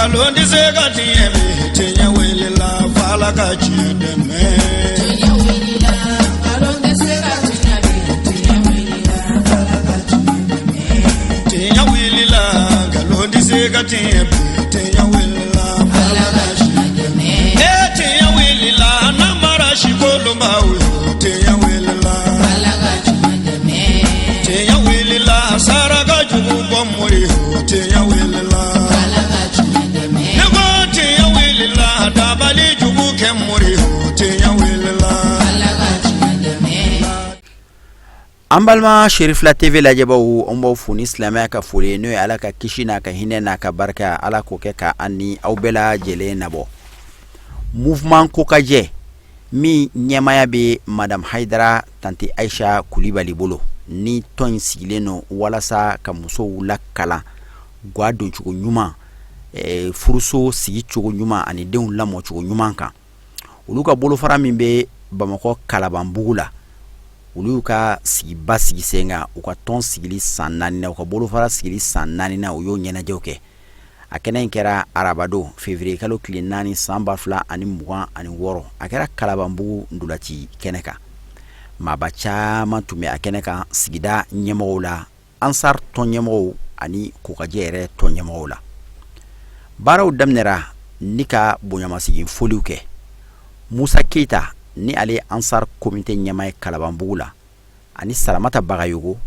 ngalon di se ga tieme tenya wele la fala ka chideme tenya wele la ngalon di se ga tieme tenya wele la fala ka chideme tenya wele la ngalon di se ga tieme tenya wele la fala ka chideme tenya wele la namara shikolo mawe tenya wele la fala ka chideme tenya wele la saraga jugu bomori tenya wele la Ambalma Sherifla TV la jabawu ombo funi islamaya ka fole no ala ka kishina ka hine na ka barka ala ko ke ka ani aubela jele nabo mouvement kokaje mi nyamaya be madame Haidara tanti Aisha Kulibali bolo ni ton sigileno wala sa ka muso wula kala gwado chugo nyuma furuso sigi chugo nyuma ani deun lamo chugo nyuma kan uluka bolo fara mimbe Bamako Kalabambugula ulu ka sigi ba sigi senga uka ton sigili sanani na uka bolo fara sigili sanani na uyo nyena joke akena inkera arabado février kalo klinani samba fla ani mwa ani woro akera Kalabambugu ndulati keneka mabacha mantume akeneka sigida nyemola ansar ton nyemo ani kokajere ton nyemola baraw damnera nika bonyama sigi foliuke Musa Keita ni ale ansar komite nyamay Kalabambugula ani Salamata Bagayogo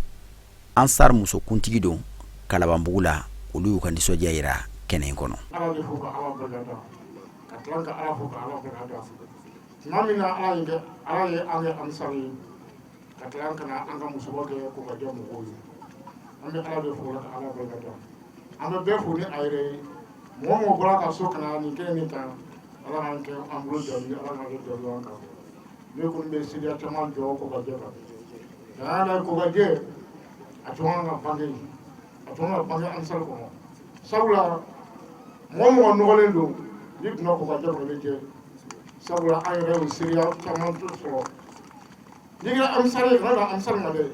ansar muso kuntigi don Kalabambugula olu kan disoja ira kenen kono mamina ayinge araye ange ansari katlanka na anga musoboge ko ga jamu goyi ambe ala be fo ala be gata ambe be fo ni ayre mo bora ka so kana ni kene kan ala hanke amro jali ala na jali wanka be ko be sidia tamal jo ko ga jaba dana ko ga je atonga bangi ansar ko sabula mo no golendo yip no ko ga jaba le je sabula ayre o sidia tamal to so diga am sare rada am sare ngade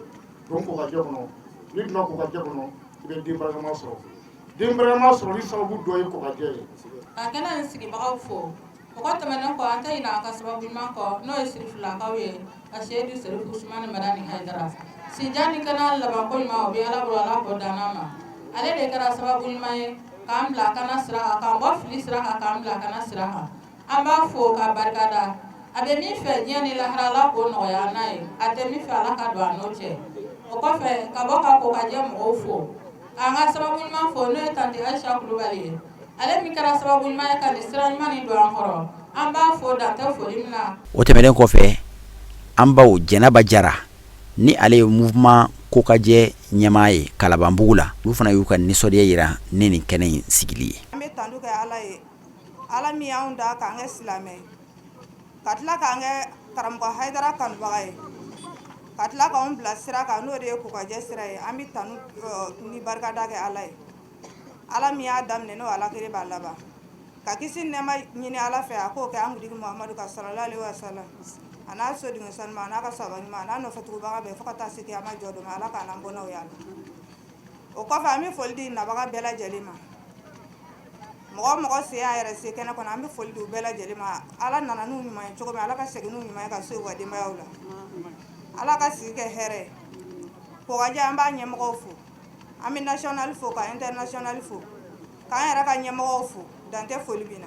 don ko ga jaba no yip no ko ga jaba no be dimba ma so ri sabu do ko ga je akena nsigi bagafo ko tamana ko anta ina ka sababu man ko no isrifla kawe ashedi sirif Usman Madani Haidara sijani kana la ba ko ma obi ala bula ko danama ale de kara sababu mai kamla kana sira ka bo filisra ka kamla kana sira amba fo ka barkada abe mi fe nyani la harala ko no ya nai ate mi fe ala ka do anoche o ko fe ka bo ka ko ka je mo fo anga sababu man fo no tante Aisha Kulibali ale mi kara sababu ma ka sira mani do ankoro amba fo da ta fo limna o temelen ko fe amba o Jenaba Jara ni ale mouvement kokaje nyamaye Kalabambugula lu fana yuka ni sodiya yira neni kenen sigili ambe tandu ka ala mi yaunda ka nge islame katla ka nge karamko Haidara kan bagay katla ka on blasira ka no de kokaje sira ambi tanu ni barkada ke ala mi adam ne no ala kire balaba ka kisin ne ma nyini ala fe ako ke amudi Muhammadu sallallahu alaihi wasallam ana so dinga san ma na ka sabani ma na no fatu ba be fakata siki ama jodo ma ala ka nan bono ya o ko fa mi foldi na ba bela jelima mo se ya yere se kana ko na mi foldi bela jelima ala nana nu mi ma choko me ala ka segi nu mi ma ka so wa de ma yaula ala ka sike here ko aja amba nye mo fu ami national fo ka international fo ka era ka nye mo fu dante folibina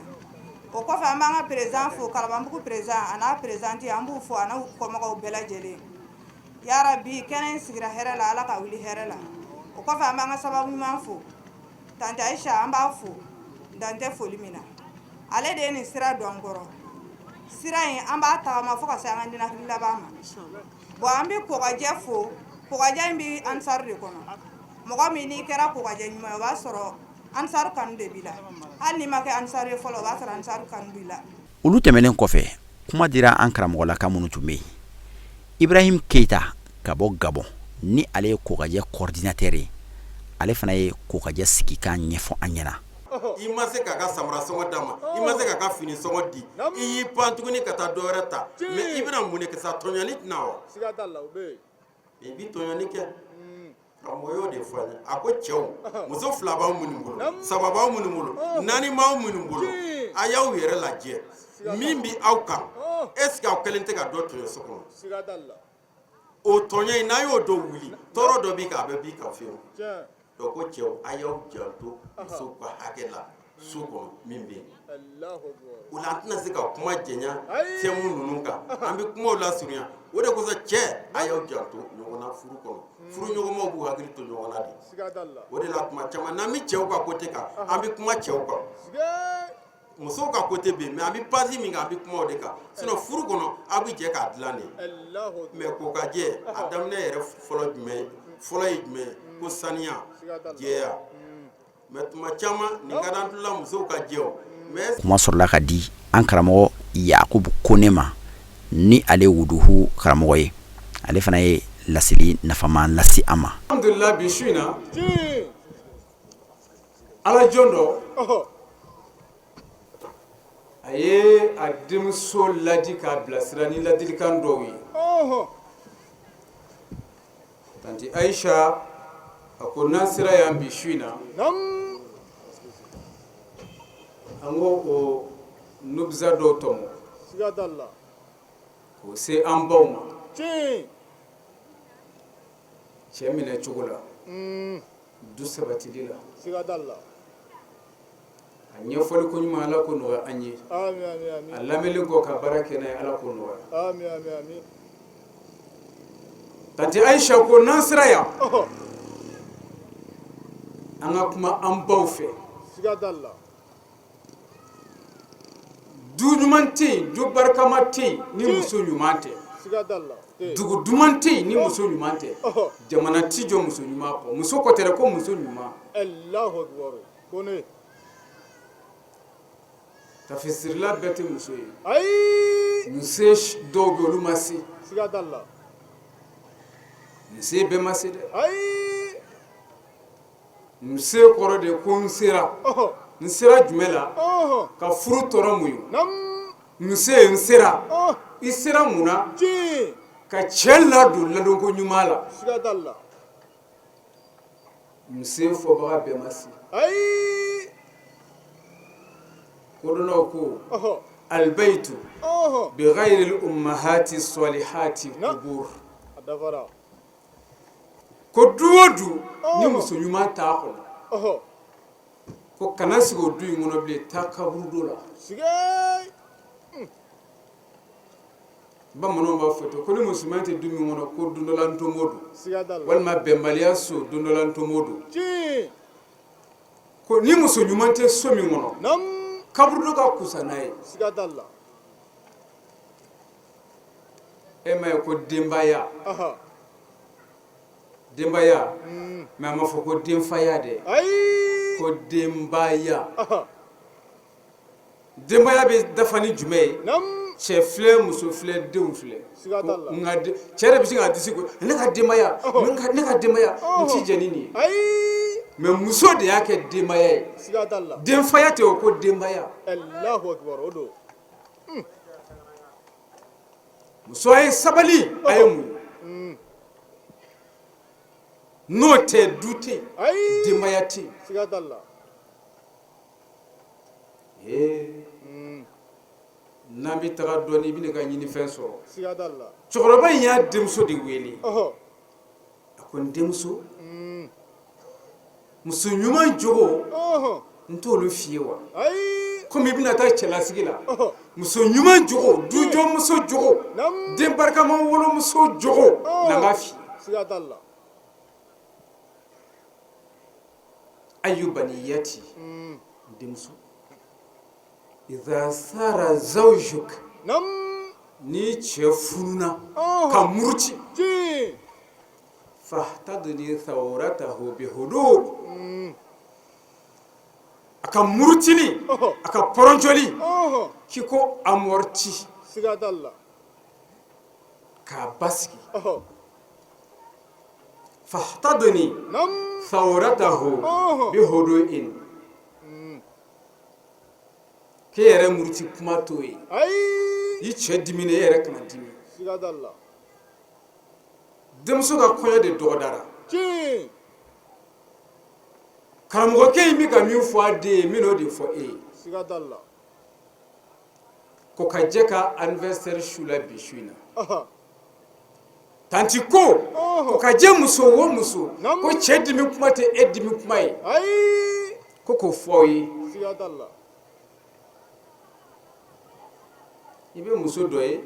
o ko fa manga president fo Kalabambugu president ana presidenti ambu fo ana ko mo bela jele ya rabbi kenen sigira here la ala ka wili here la o ko fa manga sababu man fo tante Aisha amba fo dante folimina ale de ni sira dongoro sira yin amba ta ma fo ka sa ngandina kila ba ma bo ambi ko ga jefo ko ga jambi ansar de kono mo ga mi ni kera ko ga nyima ba soro ansar kan de bila ali ma ke ansar e folo ba soro ansar kan bila ulu temelen kofe kuma dira an karamogo la kamunu tumbe Ibrahim Keita kabo Gabon ni ale ko ga je coordinateur ale fana ye ko ga je siki kan nyefo anyana imase kaka samra songo dama imase kaka fini songo di iyi pantuguni kata dorata me ibra mune ke sa tonyani nawo sigata la obe bibi tonyani ke karamɔgɔ y'o de fɔ an ye a ko cɛw muso 2 b'aw minnu bolo 3 b'aw minnu bolo 4 b'aw minnu bolo a y'aw yɛrɛ lajɛ min bi aw kan est ce que aw kelen tɛ ka dɔ tɔɲɔ so kɔnɔ o tɔɲɔ in n'a y'o dɔ wuli tɔɔrɔ dɔ b'i kan a bɛ b'i kan fiyewu donc ko cɛw a y'aw janto musow ka hakɛ la so kɔnɔ min bɛ yen o la an tɛna se ka kuma jɛnya tɛmu ninnu kan an bɛ kumaw lasurunya o de kosɔn cɛ a y'aw janto ɲɔgɔn na furu kɔnɔ furu ɲɔgɔnmaw b'u hakili to ɲɔgɔn na de o de la kuma caman n'an bɛ cɛw ka côté kan an bɛ kuma cɛw kan musow ka côté bɛ yen mais an bɛ base min kan an bɛ kuma o de kan sinon furu kɔnɔ a bɛ jɛ k'a dilan de mais ko ka jɛ a daminɛ yɛrɛ fɔlɔ ye jumɛn ye ko saniya jɛya mais tuma caman nin ka d'an tulo la musow ka jɛ o mais kuma sɔrɔla ka di an karamɔgɔ Yakubu Kone ma ni ale wuduhu karamɔgɔ ye ale fana ye lasili nafaman lasi an ma. Alhamdulillah bi su in na ala jɔn dɔ a ye a denmuso ladi k'a bilasira ni ladilikan dɔw ye tanti Aisha a ko n'an sera yan bi su in na an ko o nubza dɔw tɔmɔ k'o se an baw ma cɛ minɛ cogo la du sabatili la a ɲɛfɔli ko ɲuman ala ko nɔgɔya an ye a lamɛnni kɔ ka baara kɛ n'a ye ala ko nɔgɔya tanti Aisha ko n'an sera yan an ka kuma an baw fɛ du ɲuman tɛ yen du barikama tɛ yen ni muso ɲuman tɛ dugu duman tɛ yen ni muso ɲuman tɛ jamana ti jɔ muso ɲuman kɔ muso kɔtɛrɛ ko muso ɲuman tafisirila bɛɛ tɛ muso ye muso dɔw bɛ olu ma se muso bɛɛ ma se dɛ muso kɔrɔ de ko n sera jumɛn la ka furu tɔrɔ muɲu muso n sera i sera mun na ka cɛ ladon ladonko ɲuman la muso fɔbaga bɛɛ ma se kodɔnnaw ko albaytu bi ghayri ummahati salihati qubur ko du o du ni muso ɲuman t'a kɔnɔ ko kana sigi o du in kɔnɔ bilen taa kaburu dɔ la bamananw b'a fɔ ten ko ni musoman tɛ du min kɔnɔ ko don dɔ la ntomo don walima bɛnbaliya so don dɔ la ntomo don ko ni muso ɲuman tɛ so min kɔnɔ kaburu dɔ ka kusa n'a ye e ma ye ko denbaya mais a ma fɔ ko denfaya dɛ ko denbaya denbaya bɛ dafa ni jumɛn ye cɛ filɛ muso filɛ denw filɛ nka cɛ yɛrɛ bɛ se k'a disi ko ne ka denbaya n ti jɛ ni nin ye mais muso de y'a kɛ denbaya ye denfaya tɛ o ko denbaya muso a ye sabali a ye mun n'o tɛ du tɛ denbaya tɛ n'an bɛ taga dɔɔnin i bɛ ka ɲini fɛn sɔrɔ cɛkɔrɔba in y'a denmuso de wele a ko n denmuso muso ɲuman jogo n t'olu f'i ye wa komi i bɛna taa cɛlasigi la muso ɲuman jogo dujɔmuso jogo den barikama wolomuso jogo na n b'a f'i ye ayyubaniyati denmuso idha sara zawjuk ni cɛ fununa ka muruti fahtadni thawratahu bihudur a ka murutili a ka pɔrɔnjɔli k'i ko amorti k'a basigi fahtadni thawratahu bihudurin k'e yɛrɛ muruti kuma to ye i cɛ dimine e yɛrɛ kana dimi denmuso ka kɔɲɔ de dɔgɔdara tiɲɛ karamɔgɔkɛ in bɛ ka min fɔ a den ye n bɛn'o de fɔ e ye siga t'a la ko ka jɛ ka anniversaire su la bi su in na aha tanti ko ka jɛ muso o muso ko cɛ dimi kuma tɛ e dimi kuma ye ayi ko k'o fɔ aw ye siga t'a la i bɛ muso dɔ ye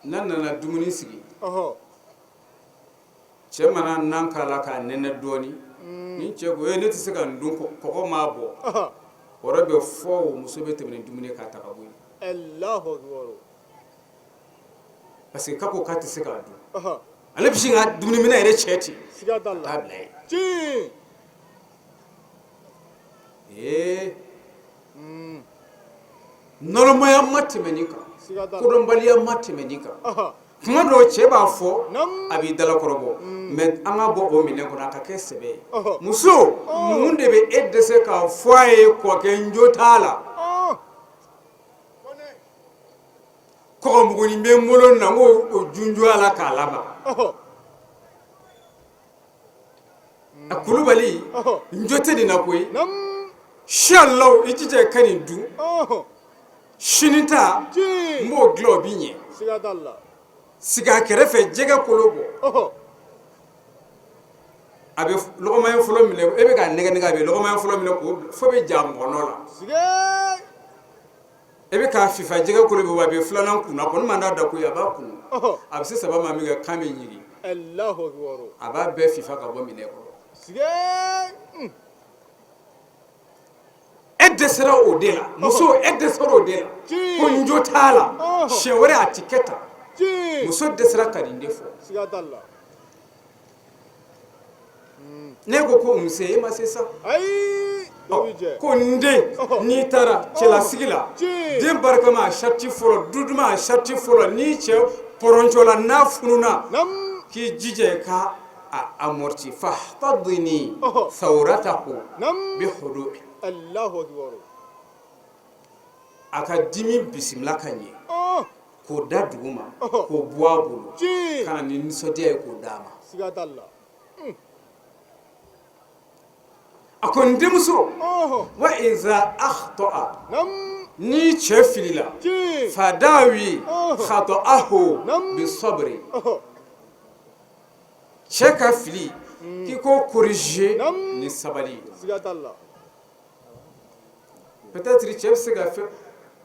n'a nana dumuni sigi ɔhɔ cɛ mana nan k'a la k'a nɛnɛ dɔɔni ni cɛ ko ne tɛ se ka n dun kɔgɔ m'a bɔ aha o yɔrɔ bɛ fɔ o muso bɛ tɛmɛ ni dumuni ye k'a ta ka bɔ yen Allahu akbar parce que k'a ko k'a tɛ se k'a dun aha ale bɛ sin ka dumuni minɛ yɛrɛ cɛ ten siga t'a k'a la bila yen tiɲɛ nɔrɔmaya ma tɛmɛ nin kan siga t'a la kodɔnbaliya ma tɛmɛ nin kan aha kuma dɔw cɛ b'a fɔ nam a b'i dalakɔrɔbɔ mais an ka bɔ o minɛn kɔnɔ a ka kɛ sɛbɛ ye ɔhɔ muso mun de bɛ e dɛsɛ k'a fɔ a ye kɔkɛ n jo t'a la kɔgɔmugunin bɛ n bolo na n k'o junju a la k'a laban ɔhɔ a kulubali ɔhɔ n jo tɛ nin na koyi nam inshallah i jija i ka nin dun ɔhɔ sini ta n tiɲɛ b'o dilan o bɛ ɲɛ siga t'a la sigi a kɛrɛfɛ jɛgɛ kolo bɔ ɔhɔ a bɛ lɔgɔmaɲɛ fɔlɔ minɛ e bɛ k'a nɛgɛ nɛgɛ a bɛ lɔgɔmaɲɛ fɔlɔ minɛ k'o fo bɛ ja mɔnɔ la siga e bɛ k'a fifa jɛgɛ kolo bɛ bɔ a bɛ filanan kunna a kɔni man d'a da koyi a b'a kunu ɔhɔ a bɛ se saba ma min kɛ kan bɛ ɲigi Allahu akbar a b'a bɛɛ fifa ka bɔ minɛ kɔnɔ siga e dɛsɛra o de la muso e dɛsɛra o de la Tiɲɛ. ko n jo t'a la Ɔhɔ. siɲɛ wɛrɛ a ti kɛ tan tiɲɛ muso dɛsɛra ka nin de fɔ siga t'a la ne ko ko nse e ma se sa ayi dɔ bi jɛ ko n den n'i taara cɛlasigi la Tiɲɛ. den barikama a sariti fɔlɔ duduma a sariti fɔlɔ n'i cɛ pɔrɔncɔla n'a fununa nam k'i jija i ka a amorti fahtadini Ɔhɔ. thawratahu nam bihudubi Allahu akbar a ka dimi bisimila ka ɲɛ ɔh k'o da dugu ma Ɔhɔ. k'o bɔ a bolo Tiɲɛ. ka na ni nisɔndiya ye k'o d'a ma siga t'a la a ko n denmuso ɔhɔ wa iza akhta'a nam ni cɛ filila tiɲɛ fadawi Ɔhɔ. khata'ahu Nam. bisabri ɔhɔ cɛ ka fili k'i ko corriger Nam. ni sabali siga t'a la peut-être cɛ bɛ se ka fɛn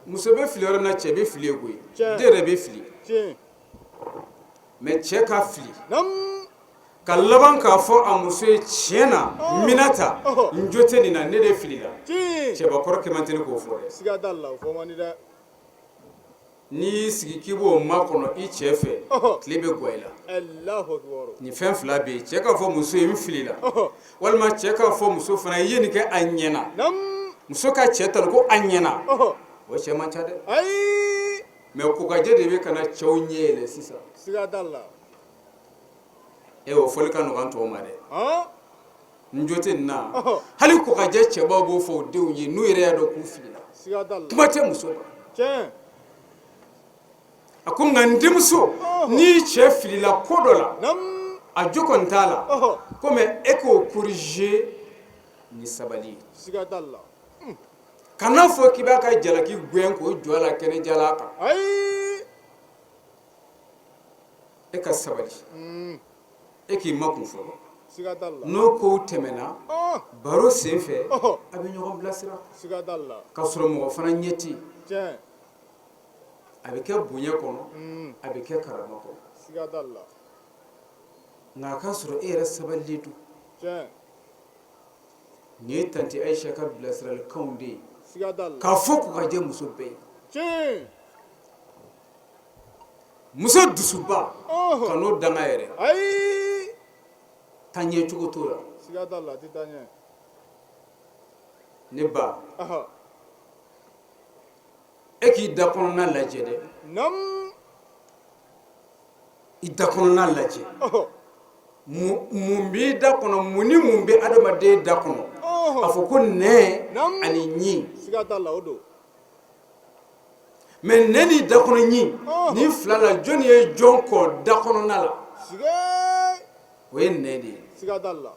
muso bɛ fili yɔrɔ min na cɛ bɛ fili ye koyi Tiɲɛ. den yɛrɛ bɛ fili tiɲɛ mais cɛ ka fili nam ka laban k'a fɔ a muso ye tiɲɛ na minata Ɔhɔ. n jo tɛ nin na ne de filila tiɲɛ cɛbakɔrɔ kɛ man teli k'o fɔ dɛ siga t'a la o fɔ man di dɛ n'i y'i sigi k'i b'o makɔnɔ i cɛ fɛ Ɔhɔ. tile bɛ guwa i la Allahu akbar nin fɛn fila bɛ yen cɛ k'a fɔ muso ye n filila ɔhɔ walima cɛ k'a fɔ muso fana i ye nin kɛ a ɲɛna nam muso ka cɛ tali ko a ɲɛna ɔhɔ o cɛ man ca dɛ ayi mais kokajɛ de bɛ ka na cɛw ɲɛ yɛlɛ sisan siga t'a la o fɔli ka nɔgɔn tɔw ma dɛ hɔn n jo tɛ nin na Ɔhɔ. hali kokajɛ cɛbaw b'o fɔ o denw ye n'u yɛrɛ y'a dɔn k'u filila siga t'a la kuma tɛ muso ma tiɲɛ a ko nka n denmuso n'i cɛ filila ko dɔ la nam a jo kɔni t'a la ɔhɔ ko mais e k'o corriger ni sabali ye siga t'a la kana fɔ k'i b'a ka jalaki gɛn k'o jɔ a la kɛnɛjala kan ayi e ka sabali e k'i makun fɔlɔ siga t'a la n'o kow tɛmɛna ɔh baro sen fɛ ɔhɔ a bɛ ɲɔgɔn bilasira siga t'a la k'a sɔrɔ mɔgɔ fana ɲɛ tɛ yen tiɲɛ a bɛ kɛ bonya kɔnɔ a bɛ kɛ karama kɔnɔ siga t'a la nka a k'a sɔrɔ e yɛrɛ sabalilen don tiɲɛ nin ye tanti ayisa ka bilasiralikanw de ye siga t'a la k'a fɔ k'u ka jɛ muso bɛɛ ye tiɲɛ muso dusuba ɔhɔ ka n'o danga yɛrɛ ayi taa ɲɛ cogo t'o la siga t'a la a tɛ taa ɲɛ ne ba ɔhɔ e k'i da kɔnɔna lajɛ dɛ nam i da kɔnɔna lajɛ ɔhɔ mun b'i da kɔnɔ mun ni mun bɛ adamaden da kɔnɔ a ɔhɔ fɔ ko nɛɛ Nam. ani ɲi siga t'a la o don mais neni da kono ni ni flala joni e jonko da kono nala Sige. we neni Siga dalla.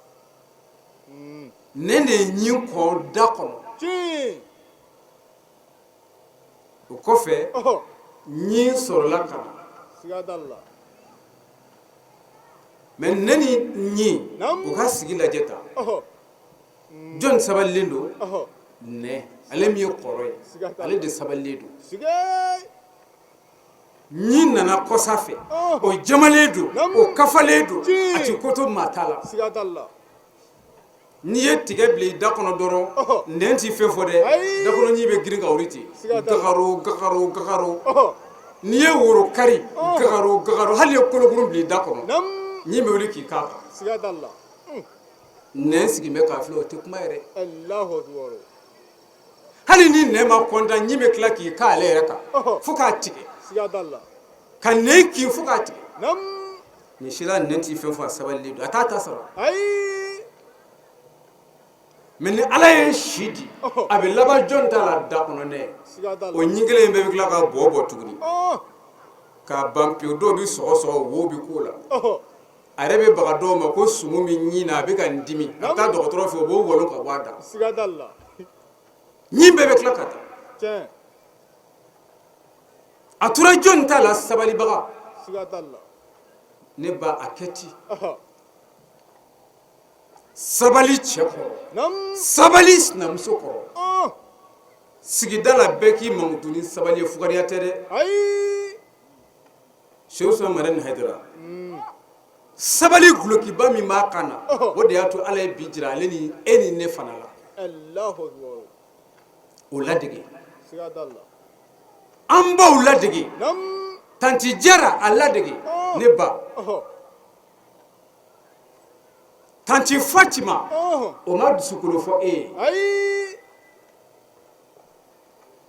nene ni ko da kono Ci. o kofe Oh. ni sorola kana Siga dalla. mais neni ni Nam. o ka sigi la jeta Oh. jon sabalindo Oh. ne ale mi koroy Siga t'a ale de sabalindo Sige. ni nana kosafe Oh. o jamaledo Nam. o kafaledo Ci. ati koto matala Siga dalla. ni ye tigɛ bila i da kɔnɔ dɔrɔn Oh. nɛn ti fɛn fɔ dɛ Ayi. da kɔnɔ ɲi bɛ girin ka wuli ten Siga t'a la. gagaro Oh. n'i ye woro kari Oh. gagaro hali ye kolokurun bila i da kɔnɔ Nam. ɲi bɛ wuli k'i k'a kan Siga dalla. nɛn sigi bɛ k'a filɛ o tɛ kuma yɛrɛ Allahu akbar. hali ni nɛn ma kɔntan ɲi bɛ tila k'i k'ale yɛrɛ kan Oh. fo k'a tigɛ Siga dalla. ka nɛn kin fo k'a tigɛ Nam. nin si la nɛn ti fɛn fɔ a sabalilen don a t'a ta sara Ayi. mɛ ni ala ye si di Oh. a bɛ laban jɔn ta la da kɔnɔ nɛ Siga o dalla. ɲi kelen in bɛɛ bɛ tila ka bɔ tuguni Oh. k'a ban pewu dɔw bɛ sɔgɔ wo bɛ k'o la Oh. a yɛrɛ bɛ baga dɔw ma ko sumu min ɲi na a bɛ ka n dimi a bɛ taa dɔgɔtɔrɔ fɛ o b'o walon ka bɔ a da Siga dalla. ɲi bɛɛ bɛ tila ka taa Tiɲɛ. a tora jɔn ta la sabalibaga Siga dalla. ne ba a kɛ ten Oh. sabali cɛ kɔrɔ Nam. sabali sinamuso kɔrɔ Oh. sigida la bɛɛ k'i mamutu ni sabali ye fugariya tɛ dɛ Ayi. sehu sɔn mara ni hayidara sabali gulokiba min b'a kan na o de y'a to ala ye bi jira ale ni e ni ne fana la Allahu akbar. o ladege Siga dalla. an b'aw ladege Nam. tanti jara a ladege ne ba Oh. tanti fatima Oh. o ma dusukolo fɔ e ye Ayi.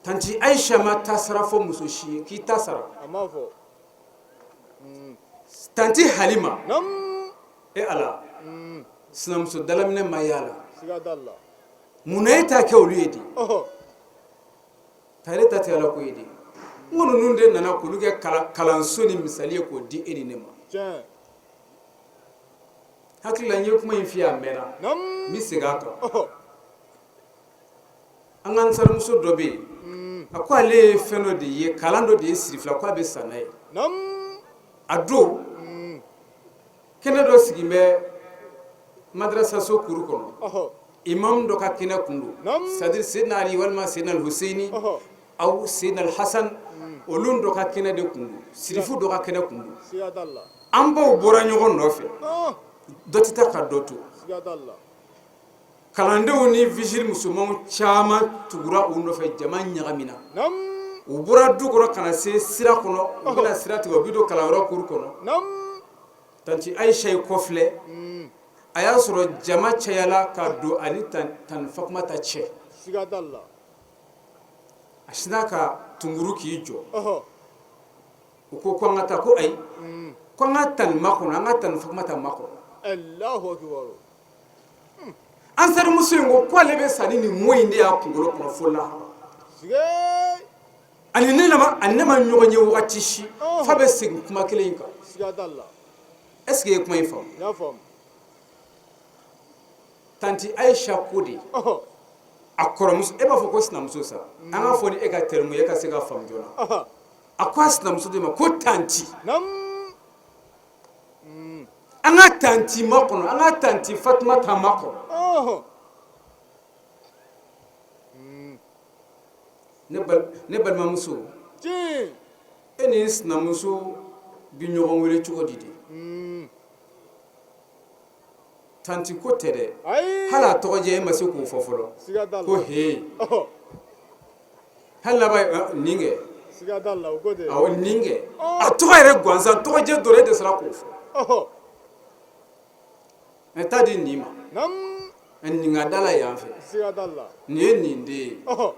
tanti aisha ma tasara fɔ muso si ye k'i ta sara A ma fɔ. tanti halima Nam. e ala sinamuso dalaminɛ ma y'a la Siga dalla. munna e t'a kɛ olu ye di Oh. tare ta tɛ ala ko ye di n ko ninnu de nana k'olu kɛ kalanso ni misali ye k'o di e ni ne ma Tiɲɛ. hakili la n ye kuma in f'i ye a mɛnna Nam. n bɛ segin a kan Oh. an ka nsaramuso dɔ bɛ yen a ko ale ye fɛn dɔ de ye kalan dɔ de ye siri fila ko a bɛ sa n'a ye Nam. a don kɛnɛ dɔ sigilen bɛ madrasaso kuru kɔnɔ Oh. imam dɔ ka kɛnɛ kun don Nam. c'est-à-dire seydina ali walima seydina huseini Oh. aw seydina hasan olu dɔ ka kɛnɛ de kun don sirifu dɔ ka kɛnɛ kun don Siga dalla. an baw bɔra ɲɔgɔn nɔfɛ Oh. dɔ tɛ taa ka dɔ to Siga dalla. kalandenw ni vigile musomanw caman tugura u nɔfɛ jama ɲagamina Nam. u bɔra du kɔnɔ ka na se sira kɔnɔ u bɛna sira tigɛ u bɛ don kalanyɔrɔ kuru kɔnɔ Nam. tanti aisha ye kɔfilɛ a y'a sɔrɔ jama cayala ka don ani tani fatumata cɛ Siga dalla. a sinna ka tunguru k'i jɔ Oh. u ko an ka taa ko ayi ko an ka tani makɔnɔ an ka tani fatumata makɔnɔ Allahu akbar. ansarimuso in ko k'ale bɛ sa ni nin mɔ in de y'a kunkolo kɔnɔ fo lahara Sige. ani ne ma ɲɔgɔn ye wagati si f'a bɛ segin kuma kelen in kan Siga dalla. est-ce que i ye kuma in faamu N y'a faamu. tanti aisha ko de Oh. a kɔrɔmuso e b'a fɔ ko sinamuso sa an k'a fɔ ni e ka terme ye e ka se ka faamu joona Aha. a ko a sinamuso de ma ko tanti Nam. an ka tanti makɔnɔ an ka tanti fatumata makɔnɔ Oh. ne balimamuso Ci. e ni sinamuso bi ɲɔgɔn wele cogo di de tanti ko tɛ dɛ Ayi. hali a tɔgɔ jɛ e ma se k'o fɔ fɔlɔ Siga dalla. ko he Oh. hali laban nin kɛ Siga dalla o ko de. awɔ nin kɛ a tɔgɔ yɛrɛ gansan tɔgɔjɛ dɔrɔn e de sera k'o fɔ Oh. mɛ taa di nin ma Nam. nin ka da la yan fɛ Siga dalla. nin ye nin de ye Oh.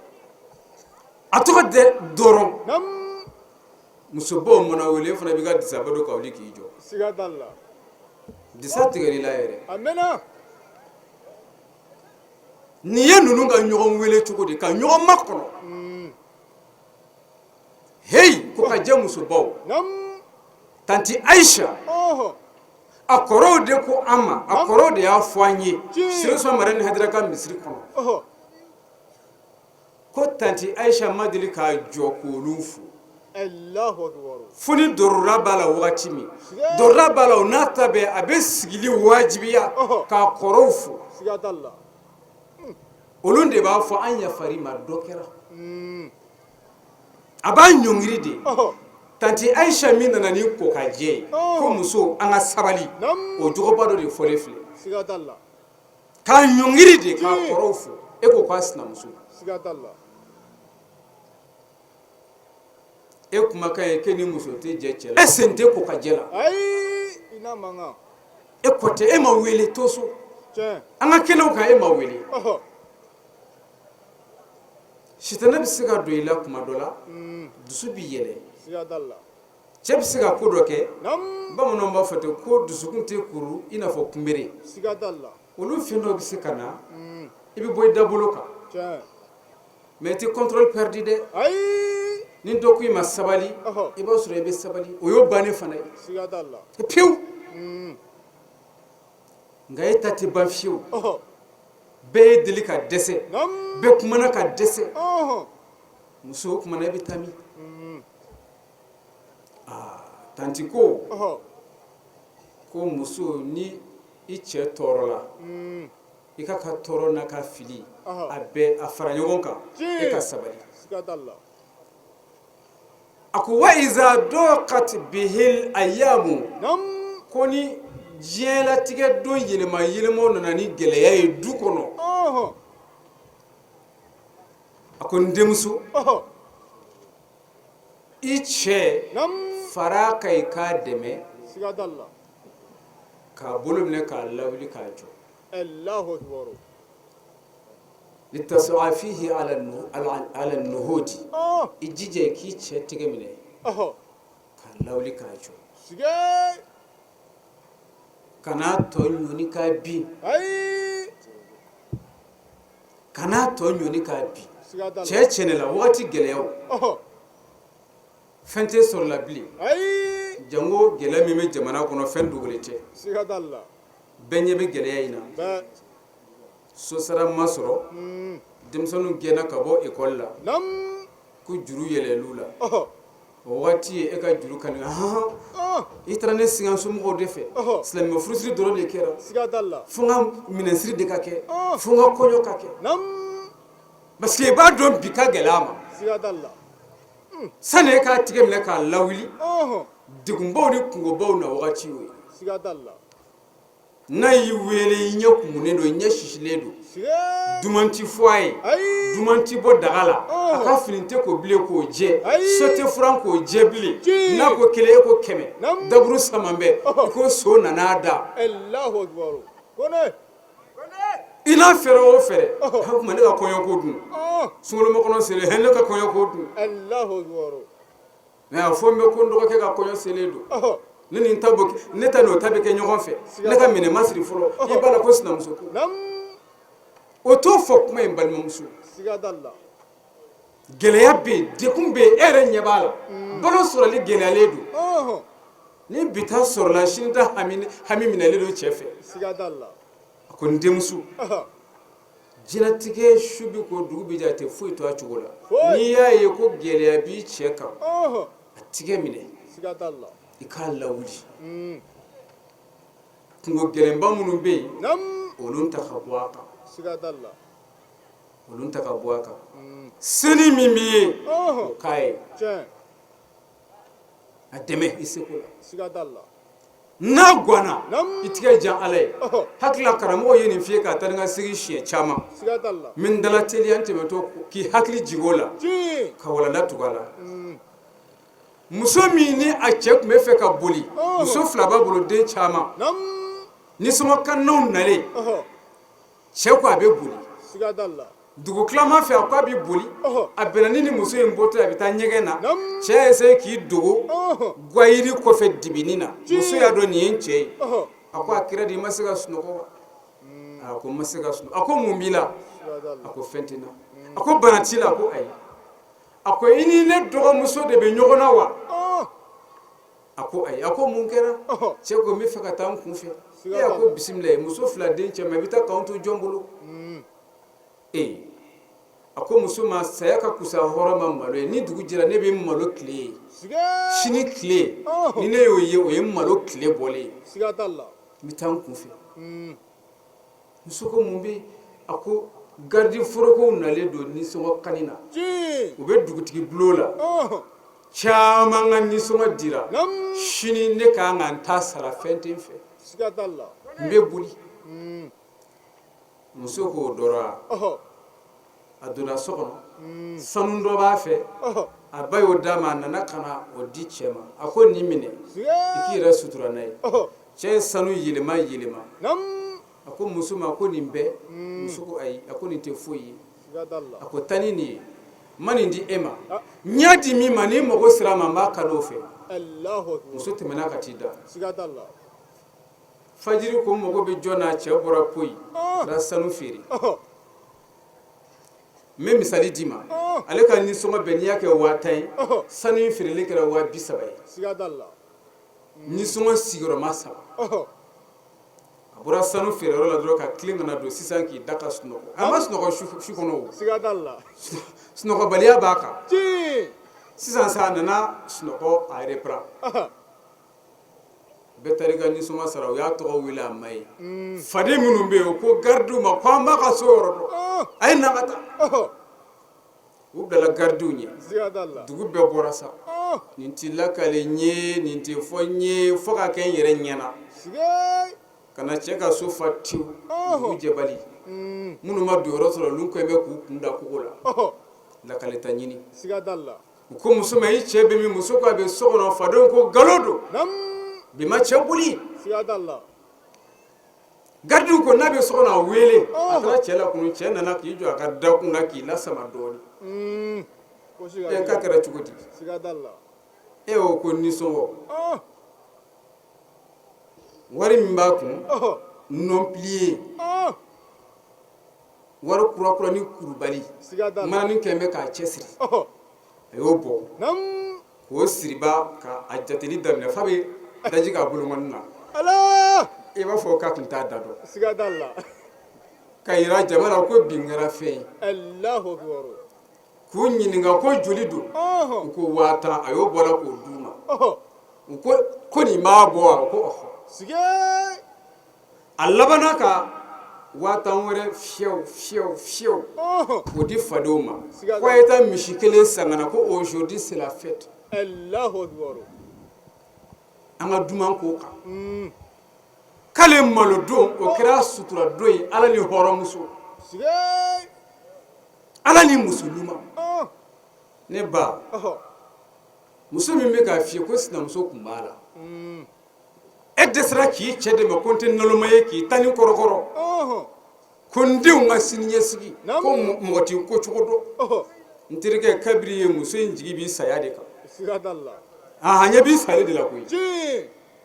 a tɔgɔ tɛ dɔrɔn Nam. musobaw mana wele e fana b'i ka disaba dɔ ka wuli k'i jɔ Siga dalla. disa tigɛr'i la yɛrɛ A mɛnna. nin ye ninnu ka ɲɔgɔn wele cogo di ka ɲɔgɔn makɔnɔ hey ko ka jɛ muso baw nam tanti Aisha oh a kɔrɔw de ko an ma a kɔrɔw de y'a fɔ an ye Tiɲɛ. Sirasɔ mara ni Hadara ka misiri kɔnɔ oh ko tanti Aisha ma deli k'a jɔ k'olu fo Allahu akbar fo ni dɔrɔra b'a la wagati min Tiɲɛ. dɔrɔra b'a la o n'a ta bɛɛ a bɛ sigili wajibiya Ɔhɔ. k'a kɔrɔw fo siga t'a la olu de b'a fɔ an yafari ma dɔ kɛra a b'a ɲɔngiri de oh tanti Aisha min nana ni kokajɛ ye Ɔhɔ. ko muso an ka sabali nam o jogoba dɔ de fɔlen filɛ siga t'a la k'a ɲɔngiri de k'a Tiɲɛ. kɔrɔw fo e ko k'a sinamuso siga t'a la e kumakan ye k'e ni muso tɛ jɛ cɛ la e sen tɛ kokajɛ la ayi ina mankan e kɔ tɛ e ma wele to so tiɲɛ an ka kɛnɛw kan e ma wele oh sitanɛ bɛ se ka don i la kuma dɔ la dusu b'i yɛlɛ siga t'a la cɛ bɛ se ka ko dɔ kɛ nam bamananw b'a fɔ ten ko dusukun tɛ kuru i n'a fɔ kunbere siga t'a la olu fɛn dɔw bɛ se ka na i bɛ bɔ i dabolo kan tiɲɛ mais i tɛ contrôle perdu dɛ ayi ni dɔ ko i ma sabali Ɔhɔ. i b'a sɔrɔ i bɛ sabali o y'o bannen fana ye siga t'a la pewu nka e ta tɛ ban fiyewu oh bɛɛ ye deli ka dɛsɛ nam bɛɛ kumana ka dɛsɛ oh muso o kumana i bɛ taa min tanti ko oh ko muso ni i cɛ tɔɔrɔla i ka tɔɔrɔ n'a ka fili Ɔhɔ. a bɛɛ a fara ɲɔgɔn kan Tiɲɛ. e ka sabali siga t'a la a ko wa iza dɔqat bihil ayamu nam ko ni diɲɛlatigɛ don yɛlɛma yɛlɛmaw nana ni gɛlɛya ye du kɔnɔ oh a ko n denmuso oh i cɛ nam fara ka i k'a dɛmɛ siga t'a la k'a bolo minɛ k'a lawuli k'a jɔ Allahu akbar litasɔa fihi ala nuhudi oh i jija i k'i cɛ tigɛ minɛ oh k'a lawuli k'a jɔ siga kana tɔ ɲɔni k'a bin ayi kana tɔ ɲɔni k'a bin siga t'a la cɛ cɛnɛ la wagati gɛlɛyaw oh fɛn tɛ sɔrɔ la bilen ayi jango gɛlɛya min bɛ jamana kɔnɔ fɛn dogolen tɛ siga t'a la bɛɛ ɲɛ bɛ gɛlɛya in na bɛɛ sosara ma sɔrɔ denmisɛnninw gɛnna ka bɔ ekɔli la nam ko juru yɛlɛl'u la oh o wagati ye e ka juru kani oh i taara ne singa somɔgɔw de fɛ Ɔhɔ. silamɛ furusiri dɔrɔn de kɛra siga t'a la fo n ka minɛsiri de ka kɛ Ɔh. fo n ka kɔɲɔ ka kɛ nam parce que i b'a dɔn bi ka gɛlɛ a ma siga t'a la sani e k'a tigɛ minɛ k'a lawuli oh degunbaw ni kungobaw na wagati y'o ye siga t'a la n'a y'i wele i ɲɛ kumunen don i ɲɛ sisilen don siga duman ti fɔ a ye ayi duman ti bɔ daga la Ɔh. a ka fini tɛ k'o bilen k'o jɛ Ayi. so tɛ furan k'o jɛ bilen Tiɲɛ. n'a ko kelen e ko kɛmɛ Nam. daburu saman bɛɛ Ɔhɔ. i ko so nan'a da Allahu akbar kone i n'a fɛɛrɛ o fɛɛrɛ Ɔhɔ. o tuma ne ka kɔɲɔko dun oh sunkalomakɔnɔ selen hɛ ne ka kɔɲɔko dun Allahu akbar mɛ a fɔ n bɛ ko n dɔgɔkɛ ka kɔɲɔ selen don oh ne ni n ta bɔ ne ta n'o ta bɛ kɛ ɲɔgɔn fɛ ne ka minɛ ma siri fɔlɔ i b'a la ko sinamuso ko nam o t'o fɔ kuma in balimamuso siga t'a la gɛlɛya bɛ yen dekun bɛ yen e yɛrɛ ɲɛ b'a la balo sɔrɔli gɛlɛyalen don oh ni bi ta sɔrɔla sini ta hami minɛlen don cɛ fɛ siga t'a la a ko n denmuso oh jinɛtigɛ su bi ko dugu bi jɛ a tɛ foyi to a cogo la Foyi. n'i y'a ye ko gɛlɛya b'i cɛ kan oh a tigɛ minɛ siga t'a la i k'a lawuli kungo gɛlɛnba minnu bɛ yen nam olu ta ka bɔ a kan siga t'a la olu ta ka bɔ a kan sini min b'i ye oh o k'a ye tiɲɛ a dɛmɛ i seko la siga t'a la n'a ganna Nam. i tigɛ jan ala ye Ɔhɔ. hakili la karamɔgɔ ye nin f'i ye k'a taa ni ka segin siɲɛ caman siga t'a la n bɛ n dala teliya n tɛmɛtɔ k'i hakili jigin o la tiɲɛ ka walanda tugu a la muso min ni a cɛ tun bɛ fɛ ka boli Ɔhɔ. muso fila b'a bolo den caman nam nisɔngɔkannaw nalen oh cɛ ko a bɛ boli siga t'a la dugu tilaman fɛ a ko a bɛ boli Ɔhɔ. a bɛnna ni muso in bɔtɔ ye a bɛ taa ɲɛgɛn na Nam. cɛ y'a essayer k'i dogo oh gwayiri kɔfɛ dibini na muso y'a dɔn nin ye n cɛ ye oh a ko a kira de i ma se ka sunɔgɔ wa a ko n ma se ka sunɔgɔ a ko mun b'i la siga t'a a la ko fɛn tɛ n na a ko bana t'i la a ko ayi a ko i ni ne dɔgɔmuso de bɛ ɲɔgɔn na wa a ko ayi a ko mun kɛra cɛ ko n bɛ fɛ ka taa n kun fɛ a ko bisimila muso 2 den cɛ ma i bɛ taa k'anw to jɔn bolo a ko muso ma saya ka kusa hɔrɔn ma malo ye ni dugu jɛra ne bɛ malo tile ye sini tile ni ne y'o ye o ye malo tile bɔlen ye n bɛ taa n kun fɛ muso ko mun bɛ a ko gardi forokow nalen don nisɔngɔ kanni na u bɛ dugutigi bulon la caman ka nisɔngɔ dira sini ne ka kan ka n ta sara fɛn tɛ n fɛ n bɛ boli muso k'o dɔrɔn a donna so kɔnɔ sanu dɔ b'a fɛ a ba y'o d'a ma a nana ka na o di cɛ ma a ko nin minɛ i k'i yɛrɛ sutura n'a ye cɛ ye sanu yɛlɛma a ko muso ma ko nin bɛɛ muso ko ayi a ko nin tɛ foyi ye a ko taa ni nin ye n ma nin di e ma n y'a di min ma n'i mago sera a ma n b'a kalo o fɛ muso tɛmɛna ka t'i da fajiri ko n mago bɛ jɔ n'a cɛ bɔra poyi ka taa sanu feere n bɛ misali d'i ma ale ka nisɔngɔ bɛɛ n'i y'a kɛ 10,000 ye sanu in feereli kɛra 30,000 ye nisɔngɔ sigiyɔrɔma 3 a bɔra sanu feereyɔrɔ la dɔrɔn ka tile nana don sisan k'i da ka sunɔgɔ a ma sunɔgɔ su kɔnɔ o sunɔgɔbaliya b'a kan sisan sa a nana sunɔgɔ a reprend bɛɛ taara i ka nisɔngɔ sara u y'a tɔgɔ wele a ma ye faden minnu bɛ yen o ko gardiw ma ko an b'a ka so yɔrɔ dɔn a ye na ka taa u bilala gardiw ɲɛ dugu bɛɛ bɔra sa nin tɛ lakale n ye nin tɛ fɔ n ye fo ka kɛ n yɛrɛ ɲɛna ka na cɛ ka so fa tewu dugu jɛbali minnu ma don yɔrɔ sɔrɔ olu kɛlen bɛ k'u kun da kogo la lakaleta ɲini u ko muso ma i cɛ bɛ min muso ko a bɛ so kɔnɔ fadenw ko nkalon don bi ma cɛ boli gardiw ko n'a bɛ so kɔnɔ a wele a taara cɛ la kunu cɛ nana k'i jɔ a ka da kun na k'i lasama dɔɔnin k'a kɛra cogo di e y'o ko nisɔngɔ wari min b'a kun non plié wari kura ni kurubali manani kɛmɛ bɛ k'a cɛ siri a y'o bɔ k'o siriba ka a jateli daminɛ f'a bɛ daji k'a bolomani na i b'a fɔ k'a tun t'a da dɔn ka yira jama la ko bin kɛra fɛn ye k'u ɲininka ko joli don u ko 10,000 a y'o bɔra k'o d'u ma u ko nin b'a bɔ wa ko a labanna ka 10,000 wɛrɛ fiyewu k'o di fadenw ma ko a ye taa misi kelen san ka na ko aujourd'hui c'est la fête an ka duman k'o kan k'ale malo don o kɛra sutura don ye ala ni hɔrɔnmuso ala ni muso ɲuman ne ba muso min bɛ k'a fiyɛ ko sinamuso tun b'a la e dɛsɛra k'i cɛ dɛmɛ ko n tɛ naloma ye k'i ta ni kɔrɔkɔrɔ ko n denw ka siniɲɛsigi ko mɔgɔ t'i ko cogo dɔn n terikɛ kabiri ye muso in jigi b'i saya de kan a ɲɛ b'i sale de la koyi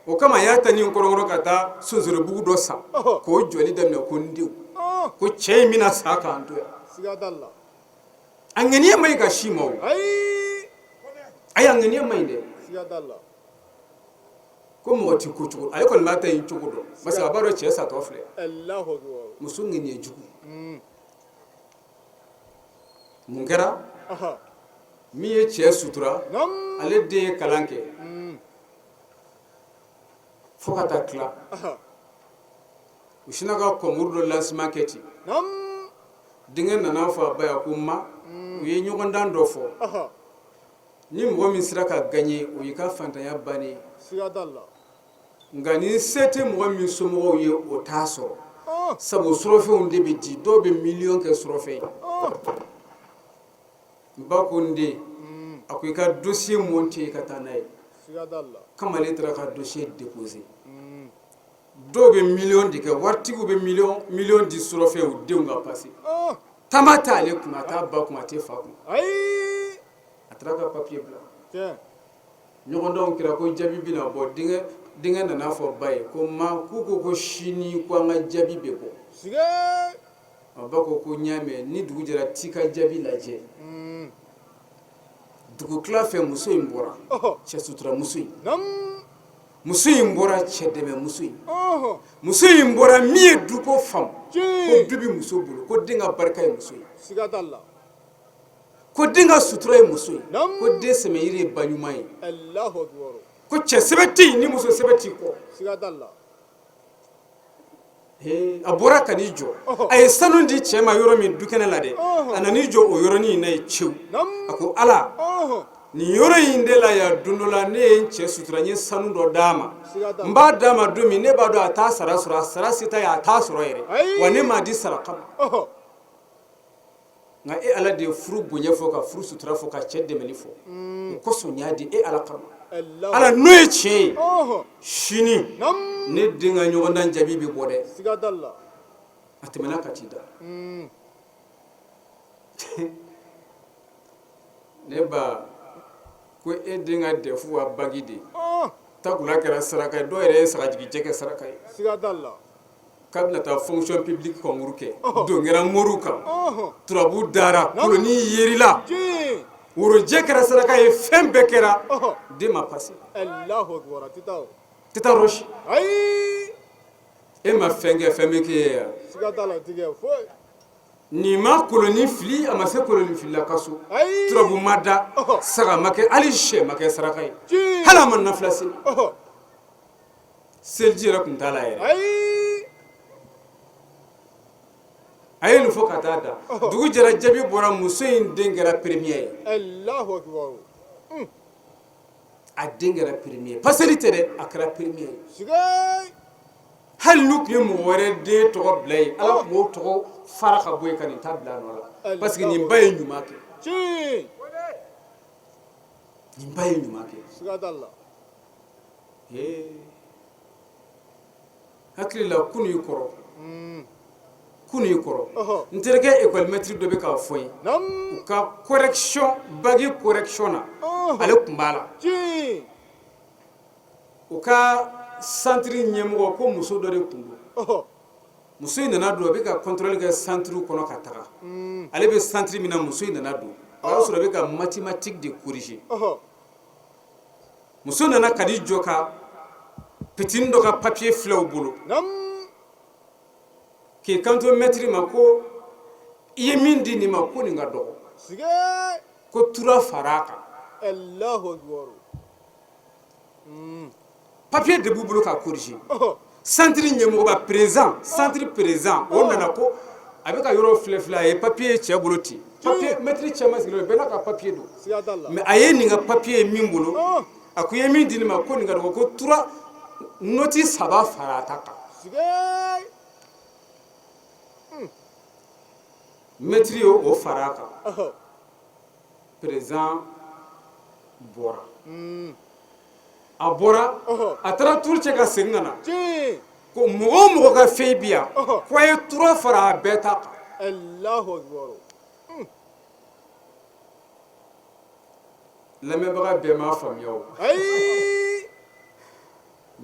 o kama a y'a ta ni kɔrɔkɔrɔ ka taa sonsorobugu dɔ san k'o jɔli daminɛ ko n denw ko cɛ in bɛna sa k'an to yan a ŋaniya ma ɲi ka si ma o ayi a ŋaniya ma ɲi dɛ ko mɔgɔ t'i ko cogo ale kɔni b'a ta yen cogo dɔn parce que a b'a dɔn cɛ satɔ filɛ muso ŋaniya jugu mun kɛra min ye cɛ sutura ale den ye kalan kɛ fo ka taa tila u sina ka kɔnkuru dɔ lancement kɛ ten denkɛ nana fɔ a ba ye ko ma u ye ɲɔgɔndan dɔ fɔ ni mɔgɔ min sera ka gagner o y'i ka fantanya bannen nka ni se tɛ mɔgɔ min somɔgɔw ye o t'a sɔrɔ sabu surɔfɛnw de bɛ di dɔw bɛ miliyɔn kɛ surɔfɛn ye n ba ko n den a ko i ka dossier monter ka taa n'a ye kamalen taara ka dossier déposer dɔw bɛ miliyɔn de kɛ waritigiw bɛ miliyɔn di surɔfɛn u denw ka passé tama t'ale kun a t'a ba kun a tɛ fa kun a taara ka papier bila ɲɔgɔndanw kɛra ko jaabi bɛna bɔ denkɛ nana fɔ ba ye ko ma k'u ko sini ko an ka jaabi bɛ bɔ a ba ko n y'a mɛn ni dugu jɛra t'i ka jaabi lajɛ dugu tila fɛ muso in bɔra ɔhɔ cɛ sutura muso in nam muso in bɔra cɛ dɛmɛ muso in muso in bɔra min ye duko faamu ko du bi muso bolo ko den ka barika ye muso ye siga t'a la ko den ka sutura ye muso ye Nam. ko den sɛmɛ yiri ye ba ɲuman ye Allahu akbar ko cɛ sɛbɛ tɛ yen ni muso sɛbɛ t'i kɔ siga t'a la a bɔra ka n'i jɔ a ye sanu di cɛ ma yɔrɔ min dukɛnɛ la dɛ a nan'i jɔ o yɔrɔnin in na ye cewu nam a ko ala ɔhɔ nin yɔrɔ in de la yan don dɔ la ne ye n cɛ sutura n ye sanu dɔ d'a ma n b'a d'a ma don min ne b'a dɔn a t'a sara sɔrɔ a sara se t'a ye a t'a sɔrɔ yɛrɛ Ayi. wa ne m'a di sara kama ɔhɔ nka e ala de ye furu bonya fɔ ka furu sutura fɔ ka cɛ dɛmɛli fɔ o kosɔn n y'a di e ala kama Allahu ala n'o ye tiɲɛ ye ɔhɔ sini nam ne den ka ɲɔgɔndan jaabi bɛ bɔ dɛ siga t'a la a tɛmɛna ka t'i da ne ba ko e den ka dɛfu wa bagi de takula kɛra saraka ye dɔw yɛrɛ ye sagajigijɛ kɛ saraka ye siga t'a la k'a bɛna taa fonction publique concours kɛ don kɛra moriw kan ɔhɔ turabu dara koloni yerila ji worojɛ kɛra saraka ye fɛn bɛɛ kɛra ɔhɔ den ma passé Allahu akbar a tɛ taa o tɛ taa roche ayi e ma fɛn kɛ fɛn bɛ kɛ ye yan siga t'a la tigɛ foyi nin ma koloni fili a ma se koloni filila ka so ayi turabu ma da saga ma kɛ hali sɛ ma kɛ saraka ye ji hali a ma nafila seli ɔhɔ seliji yɛrɛ tun t'a la yɛrɛ ayi a ye nin fɔ ka taa da dugu jɛra jaabi bɔra muso in den kɛra premier ye Allahu akbar a den kɛra premier paseli tɛ dɛ a kɛra premier ye siga hali n'u tun ye mɔgɔ wɛrɛ den tɔgɔ bila ye ala tun b'o tɔgɔ fara ka bɔ yen ka nin ta bila a nɔ la parce que nin ba ye ɲuman kɛ ji nin ba ye ɲuman kɛ siga t'a la hakili la kunu y'i kɔrɔ kunu y'i kɔrɔ ɔhɔ n terikɛ école maître dɔ bɛ k'a fɔ n ye nam u ka correction bagi correction na ale tun b'a la ji u ka centre ɲɛmɔgɔ ko muso dɔ de tun don ɔhɔ muso in nana don a bɛ ka contrôle kɛ centre kɔnɔ ka taga ale bɛ centre min na muso in nana don o y'a sɔrɔ a bɛ ka mathématique de corriger ɔhɔ muso nana ka n'i jɔ ka pitini dɔ ka papier filɛ u bolo nam k'i kanto maître ma ko i ye min di nin ma ko nin ka dɔgɔ siga ko tura far'a kan Allahu akbar papier de b'u bolo k'a corriger ɔhɔ centre ɲɛmɔgɔba président centre président o nana ko a bɛ ka yɔrɔ filɛ filɛ a ye papier ye cɛ bolo ten papier maître cɛman sigilen bɛɛ n'a ka papier don siga t'a la mais a ye nin ka papier ye min bolo a ko i ye min di nin ma ko nin ka dɔgɔ ko tura noti 3 fara a ta kan siga maître ye o fara a kan ɔhɔ président bɔra a bɔra a taara turu cɛ ka segin ka na ji ko mɔgɔ o mɔgɔ ka fɛn bi yan ko a ye tura fara a bɛɛ ta kan Allahu akbar lamɛnbaga bɛɛ m'a faamuya o ayi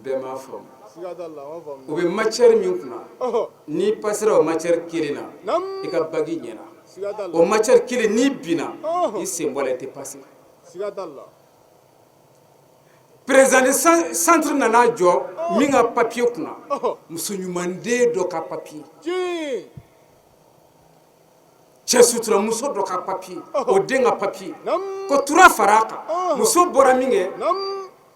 bɛɛ m'a faamu siga t'a la a ma faamu o bɛ matière min kunna ɔhɔ n'i passera o matière kelen na nam i ka bagi ɲɛna siga t'a o la matière kelen n'i binna i sen bɔ la i tɛ passer siga t'a la président de centre nana jɔ min ka papier kunna ɔhɔ muso ɲumanden dɔ ka papier ji cɛ suturamuso dɔ ka papier o den ka papier nam ko tura fara a kan muso bɔra min kɛ nam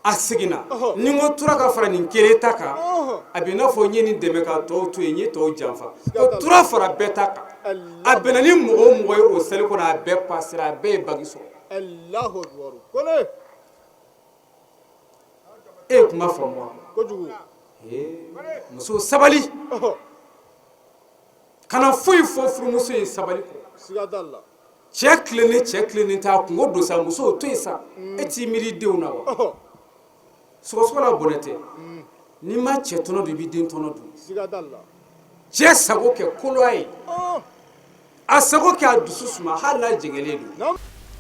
a seginna ni n ko tura ka fara nin kelen ta kan ɔhɔ a bɛ i n'a fɔ n ye nin dɛmɛ ka tɔw to yen n ye tɔw janfa ko tura fara bɛɛ ta kan a bɛnna ni mɔgɔ o mɔgɔ ye o seli kɔnɔ a bɛɛ pasera a bɛɛ ye bagi sɔrɔ Allahu akbar kole e ye kuma faamu wa kojugu muso sabali ɔhɔ kana foyi fɔ furumuso ye sabali kɔ siga t'a la cɛ tilennen t'a kungo don sa muso o to yen sa e t'i miiri i denw na wa ɔhɔ sɔgɔsɔgɔ la bɔnɛ tɛ n'i ma cɛ tɔnɔ dun i b'i den tɔnɔ dun siga t'a la cɛ sago kɛ koloya ye ɔhɔ a sago kɛ a dusu suma hali n'a jɛngɛlen don nam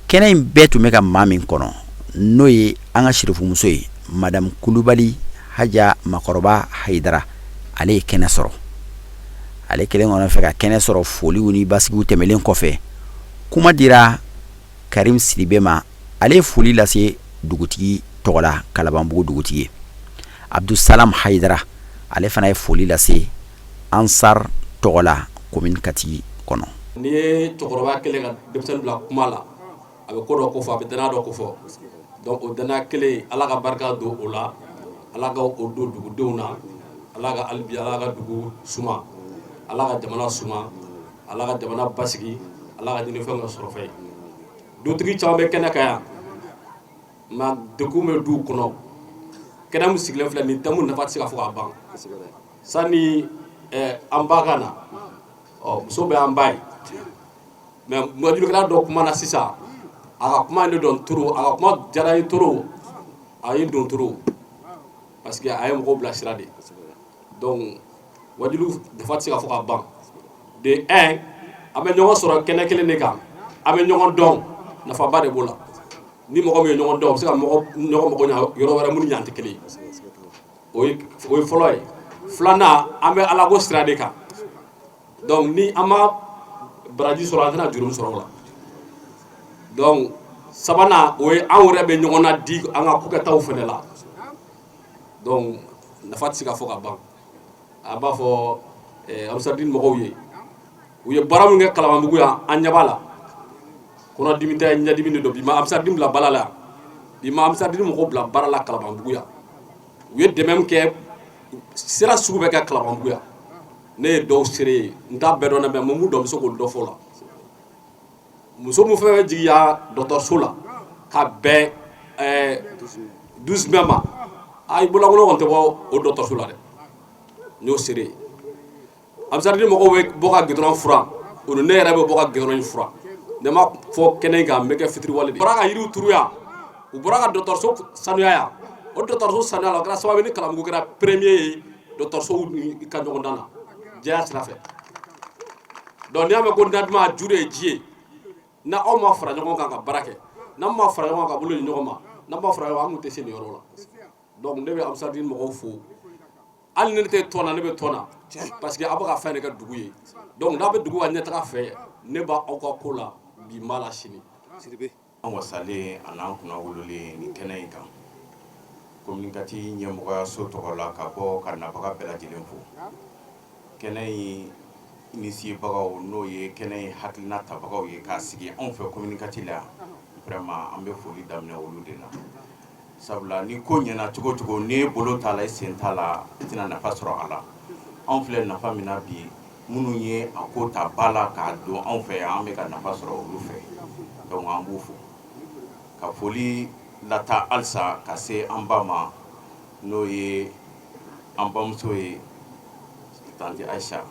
kɛnɛ in bɛɛ tun bɛ ka maa min kɔnɔ n'o ye an ka sirifumuso ye madame kulubali haja makɔrɔba hayidara ale ye kɛnɛ sɔrɔ ale kelen kɔnɔ fɛ ka kɛnɛ sɔrɔ foliw ni basigiw tɛmɛlen kɔfɛ kuma dira karim sidibe ma ale foli lase dugutigi tɔgɔla Kalabanbugu dugutigi Abdusalam Haidara ale fana ye foli lase Ansar tɔgɔla commune Kati kɔnɔ. Ni ye cɛkɔrɔba kelen ka denmisɛnnin bila kuma la a bɛ ko dɔ ko fɔ a bɛ danaya dɔ ko fɔ donc o danaya kelen Ala ka barika don o la Ala ka o don dugudenw na Ala ka halibi Ala ka dugu suma Ala ka jamana suma Ala ka jamana basigi Ala ka ɲinifɛnw ka sɔrɔ fɛ dutigi caman bɛ kɛnɛ kan yan nka degun bɛ duw kɔnɔ kɛnɛ min sigilen filɛ nin thème nafa tɛ se ka fɔ ka ban sani an ba ka na muso bɛ an ba ye mais mɔjulikɛla dɔ kuma na sisan a ka kuma ne dɔn toro a ka kuma diyara ye toro a ye don toro parce que a ye mɔgɔw bila sira de donc wajulu nafa tɛ se ka fɔ ka ban de 1 an bɛ ɲɔgɔn sɔrɔ kɛnɛ kelen de kan an bɛ ɲɔgɔn dɔn nafaba de b'o la ni mɔgɔ min ye ɲɔgɔn dɔn o bɛ se ka ɲɔgɔn mago ɲa yɔrɔ wɛrɛ minnu ɲan tɛ kelen ye o ye fɔlɔ ye filanan an bɛ Ala ko sira de kan donc ni an ma baraji sɔrɔ an tɛna juru sɔrɔ o la donc sabanan o ye an yɛrɛ bɛ ɲɔgɔn na di an ka kokɛtaw fana la donc nafa tɛ se ka fɔ ka ban a b'a fɔ Amsaddin mɔgɔw ye u ye baara min kɛ Kalabanbugu yan an ɲɛ b'a la kɔnɔdimi tɛ ɲɛdimi de don bi ma Amsaddin bila baara la bi ma Amsaddin mɔgɔw bila baara la Kalabanbugu yan u ye dɛmɛ min kɛ sira sugu bɛ kɛ Kalabanbugu yan ne ye dɔw sere ye n t'a bɛɛ dɔn mais mun dɔ bɛ se k'o dɔ fɔ la muso min fɛn fɛn jigiya dɔgɔtɔrɔso la ka bɛn 12 mai ma a i bololankolon kɔni tɛ bɔ o dɔgɔtɔrɔso la dɛ n y'o sere ye Amsaddin mɔgɔw bɛ bɔ ka goudron furan o ni ne yɛrɛ bɛ bɔ ka goudron in furan ne ma fɔ kɛnɛ in kan n bɛ kɛ fitiriwale de ye u bɔra ka yiriw turu yan u bɔra ka dɔgɔtɔrɔso sanuya yan o dɔgɔtɔrɔso sanuya la o kɛra sababu ye ni Kalabanbugu kɛra premier ye dɔgɔtɔrɔsow ka ɲɔgɔndan na jɛya sira fɛ donc n'i y'a mɛn ko naduma juru ye ji ye na aw ma fara ɲɔgɔn kan ka baara kɛ n'an ma fara ɲɔgɔn kan ka bolo di ɲɔgɔn ma n'an ma fara ɲɔgɔn kan an tun tɛ se nin yɔrɔ la donc ne bɛ Amsaddin mɔgɔw fo hali ni ne tɛ tɔn na ne bɛ tɔn na parce que aw bɛ ka fɛn de kɛ dugu ye donc n'a bɛ dugu ka ɲɛtaga fɛ ne b'aw ka ko la bi n b'a la sini. an wasalen a n'an kunna wololen nin kɛnɛ in kan commune Kati ɲɛmɔgɔyaso tɔgɔ la ka bɔ ka nabaga bɛɛ lajɛlen fo kɛnɛ in inisiyebagaw n'o ye kɛnɛ in hakilina tabagaw ye k'a sigi anw fɛ commune Kati la yan vraiment an bɛ foli daminɛ olu de la sabula ni ko ɲɛna cogo cogo n'i bolo t'a la i sen t'a la i tɛna nafa sɔrɔ a la anw filɛ nafa min na bi minnu ye a ko ta ba la k'a don anw fɛ yan an bɛ ka nafa sɔrɔ olu fɛ donc an b'u fo ka foli lata halisa ka se an ba ma n'o ye an bamuso ye tanti Aisha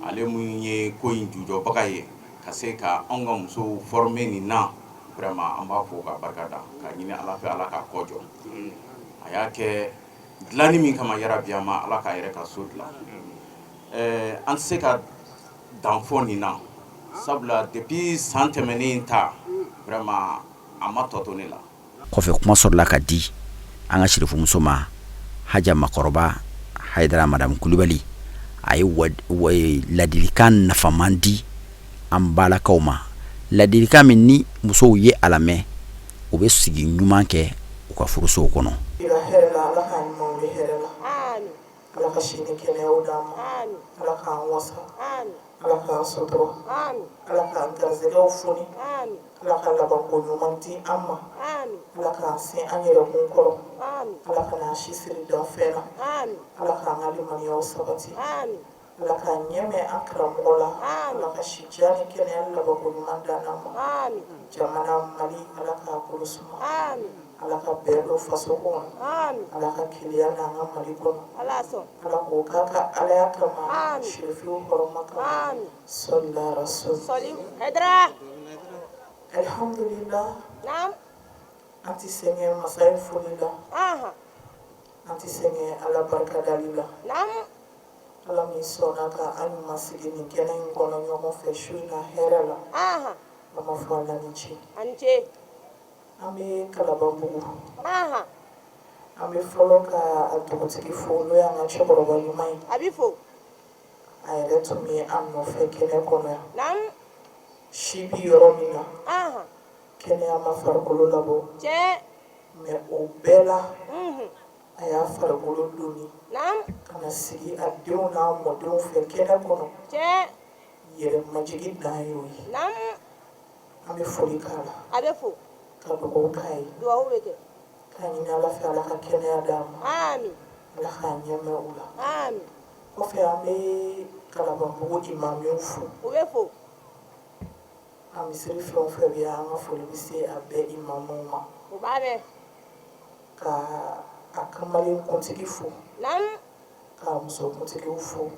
ale mun ye ko in jujɔbaga ye ka se ka anw ka musow former nin na vraiment an b'a fo ka barika da ka ɲini Ala fɛ Ala ka kɔ jɔ a y'a kɛ dilanni min kama yarabi an ma Ala k'a yɛrɛ ka so dilan an tɛ se ka dan fɔ nin na sabula depuis san tɛmɛnen ta vraiment a ma tɔ to ne la kɔfɛ kuma sɔrɔla ka di an ka sirifumuso ma Haja Makɔrɔba Haidara Madame Kulibali a ye ladilikan nafaman di an balakaw ma ladilikan min ni musow ye a lamɛn u bɛ sigi ɲuman kɛ u ka furusow kɔnɔ. Ala ka ɲumanw bɛ hɛrɛ la Ala ka sini kɛnɛyaw d'an ma Ala k'an wasa Ala k'an sutura Ala k'an garizɛgɛw foni Ala ka labanko ɲuman di an ma Ala k'an sen an yɛrɛkun kɔrɔ Ala ka n'an si siri dan fɛn na Ala k'an ka limaniyaw sabati Ala k'an ɲɛmɛ an karamɔgɔ la Ala ka si diya ni kɛnɛya labanko ɲuman d'an ma jamana Mali Ala k'a kolo suma Ala ka bɛn don faso kɔnɔ Ala ka keleya n'an ka Mali kɔnɔ Ala k'o k'a ka alaya kama sherifiw hɔrɔma kama sɔli la rasul alhamdulillah an tɛ sɛgɛn masa ye foli la an tɛ sɛgɛn Ala barika dali la Ala min sɔnna ka an ɲuman sigi nin kɛnɛ in kɔnɔ ɲɔgɔn fɛ su in na hɛrɛ la an ma fɔ Ala ni ce an bɛ Kalabanbugu an bɛ fɔlɔ ka a dugutigi fo n'o y'an ka cɛkɔrɔba ɲuman ye a yɛrɛ tun bɛ an nɔfɛ kɛnɛ kɔnɔ yan si bi yɔrɔ min na kɛnɛya ma farikolo labɔ cɛ mais o bɛɛ la a y'a farikolo doni ka na sigi a denw n'a mɔdenw fɛ kɛnɛ kɔnɔ cɛ yɛrɛmajigi dan y'o ye an bɛ foli k'a la a bɛ fo ka dugawu k'a ye duwawu bɛ kɛ k'a ɲini ala fɛ ala ka kɛnɛya d'a ma amin ala k'a ɲɛmɛ u la amin kɔfɛ an bɛ kalabanbugu imamiw fo u bɛ fo a misiri fɛn o fɛn bɛ yan an ka foli bɛ se a bɛɛ imamuw ma u b'a mɛn ka a kamalenkuntigi fo k'a musokuntigiw fo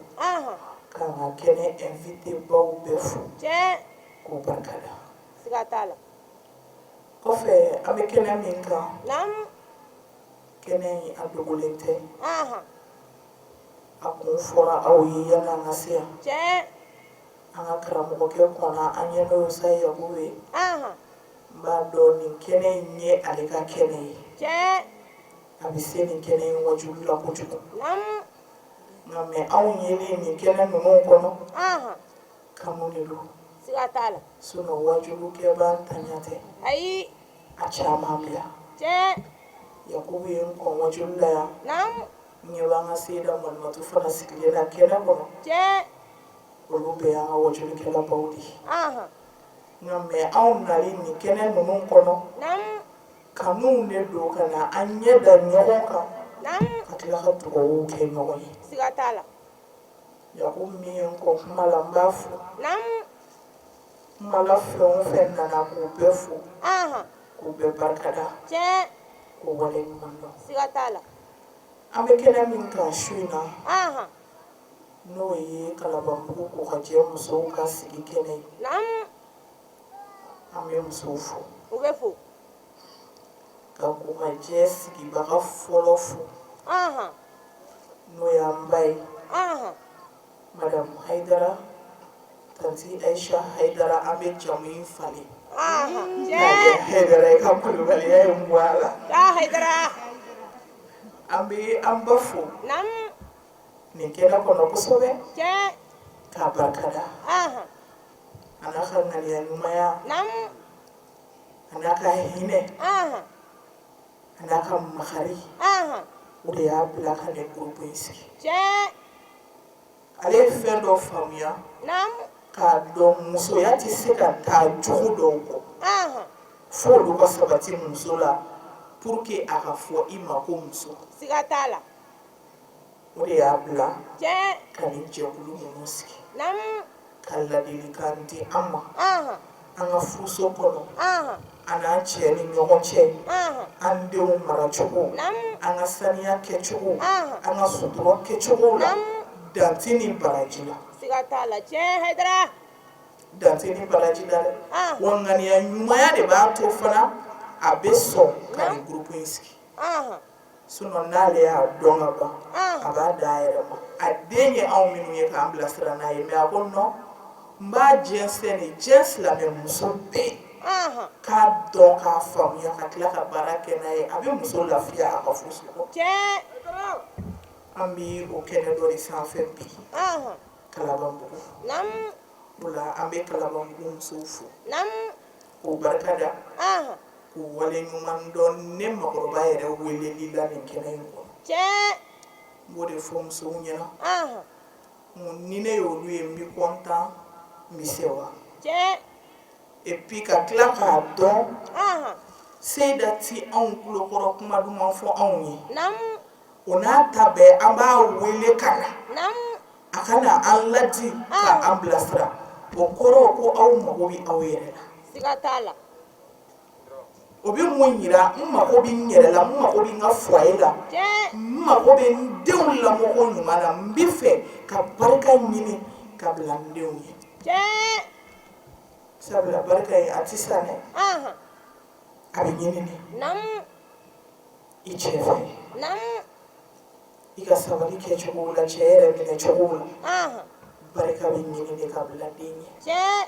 k'an ka kɛnɛ invité baw bɛɛ fo cɛ k'u barikada siga t'a la kɔfɛ an bɛ kɛnɛ min kan kɛnɛ in a dogolen tɛ a kun fɔra aw ye yanni an ka se yan cɛ an ka karamɔgɔkɛ kɔnna an ɲɛ n'o sa yaku ye n b'a dɔn nin kɛnɛ in ye ale ka kɛnɛ ye cɛ a bɛ se nin kɛnɛ in wajulu la kojugu nka mɛ anw yelen nin kɛnɛ ninnu kɔnɔ kanu de don siga t'a la wajulukɛ b'an taɲa tɛ ayi a caman bila cɛ yakubu ye n kɔn wajulu la yan n ɲɛ b'an ka seda malimatu fana sigilen na kɛnɛ kɔnɔ cɛ olu bɛɛ y'an ka wajulikɛlabaw de ye nka mɛ anw nalen nin kɛnɛ ninnu kɔnɔ kanuw de don ka na an ɲɛ da ɲɔgɔn kan ka tila ka dugawu kɛ ɲɔgɔn ye siga t'a la yakubu min ye n kɔ kuma la n b'a fo kuma la fɛn o fɛn nana k'u bɛɛ fo k'u bɛɛ barikada cɛ k'u wale ɲuman dɔn siga t'a la an bɛ kɛnɛ min kan su in na n'o ye kalabanbugu kokajɛ musow ka sigi kɛnɛ ye an bɛ musow fo u bɛ fo ka kokajɛ sigibaga fɔlɔ fo n'o y'an ba ye madamu hayidara tanti ayisa hayidara an bɛ jamu in falen hayidara i ka kulubaliya ye mun bɔ a la an bɛ an ba fo nin kɛnɛ kɔnɔ kosɛbɛ k'a barikada a n'a ka ŋaniya ɲumanya a n'a ka hinɛ a n'a ka makari o de y'a bila ka nin gurupu in sigi ale ye fɛn dɔ faamuya k'a dɔn musoya tɛ se ka taa jogo dɔw kɔ fo olu ka sabati muso la pour que a ka fɔ i ma ko muso siga t'a la o de y'a bila ka nin jɛkulu ninnu sigi ka ladilikan di an ma an ka furuso kɔnɔ an n'an cɛ ni ɲɔgɔn cɛ an denw maracogo an ka saniya kɛcogo an ka sutura kɛcogo la dante ni baraji la siga t'a la cɛ hayidara dante ni baraji la dɛ wa ŋaniya ɲumanya de b'a to fana a bɛ sɔn ka nin gurupu in sigi sinon n'ale y'a dɔn ka ban a b'a da a yɛrɛ ma a den ye anw minnu ye k'an bilasira n'a ye mais a ko non n b'a jɛnsɛn de diɲɛ silamɛmuso bɛɛ k'a dɔn k'a faamuya ka tila ka baara kɛ n'a ye a bɛ muso lafiya a ka furuso kɔnɔ an bɛ o kɛnɛ dɔ de sanfɛ bi kalabanbugu o la an bɛ kalabanbugu musow fo k'u barikada k'u wale ɲuman dɔn ne makɔrɔba yɛrɛ weleli la nin kɛnɛ in kɔnɔ n b'o de fɔ musow ɲɛna ni ne y'olu ye n bɛ kɔntan n bɛ sewa et puis ka tila k'a dɔn seyida ti anw tulokɔrɔ kuma duman fɔ anw ye o n'a ta bɛɛ an b'a wele ka na a ka na an ladi ka an bilasira o kɔrɔ ko aw mago bɛ aw yɛrɛ la siga t'a la o bɛ mun yira n mago bɛ n yɛrɛ la n mago bɛ n ka foyer la n mago bɛ n denw lamɔko ɲuman na n bɛ fɛ ka barika ɲini ka bila n denw ye sabula barika ye a tɛ sa dɛ a bɛ ɲini de i cɛ fɛ i ka sabali kɛcogo la cɛ yɛrɛ minɛcogo la barika bɛ ɲini de ka bila den ye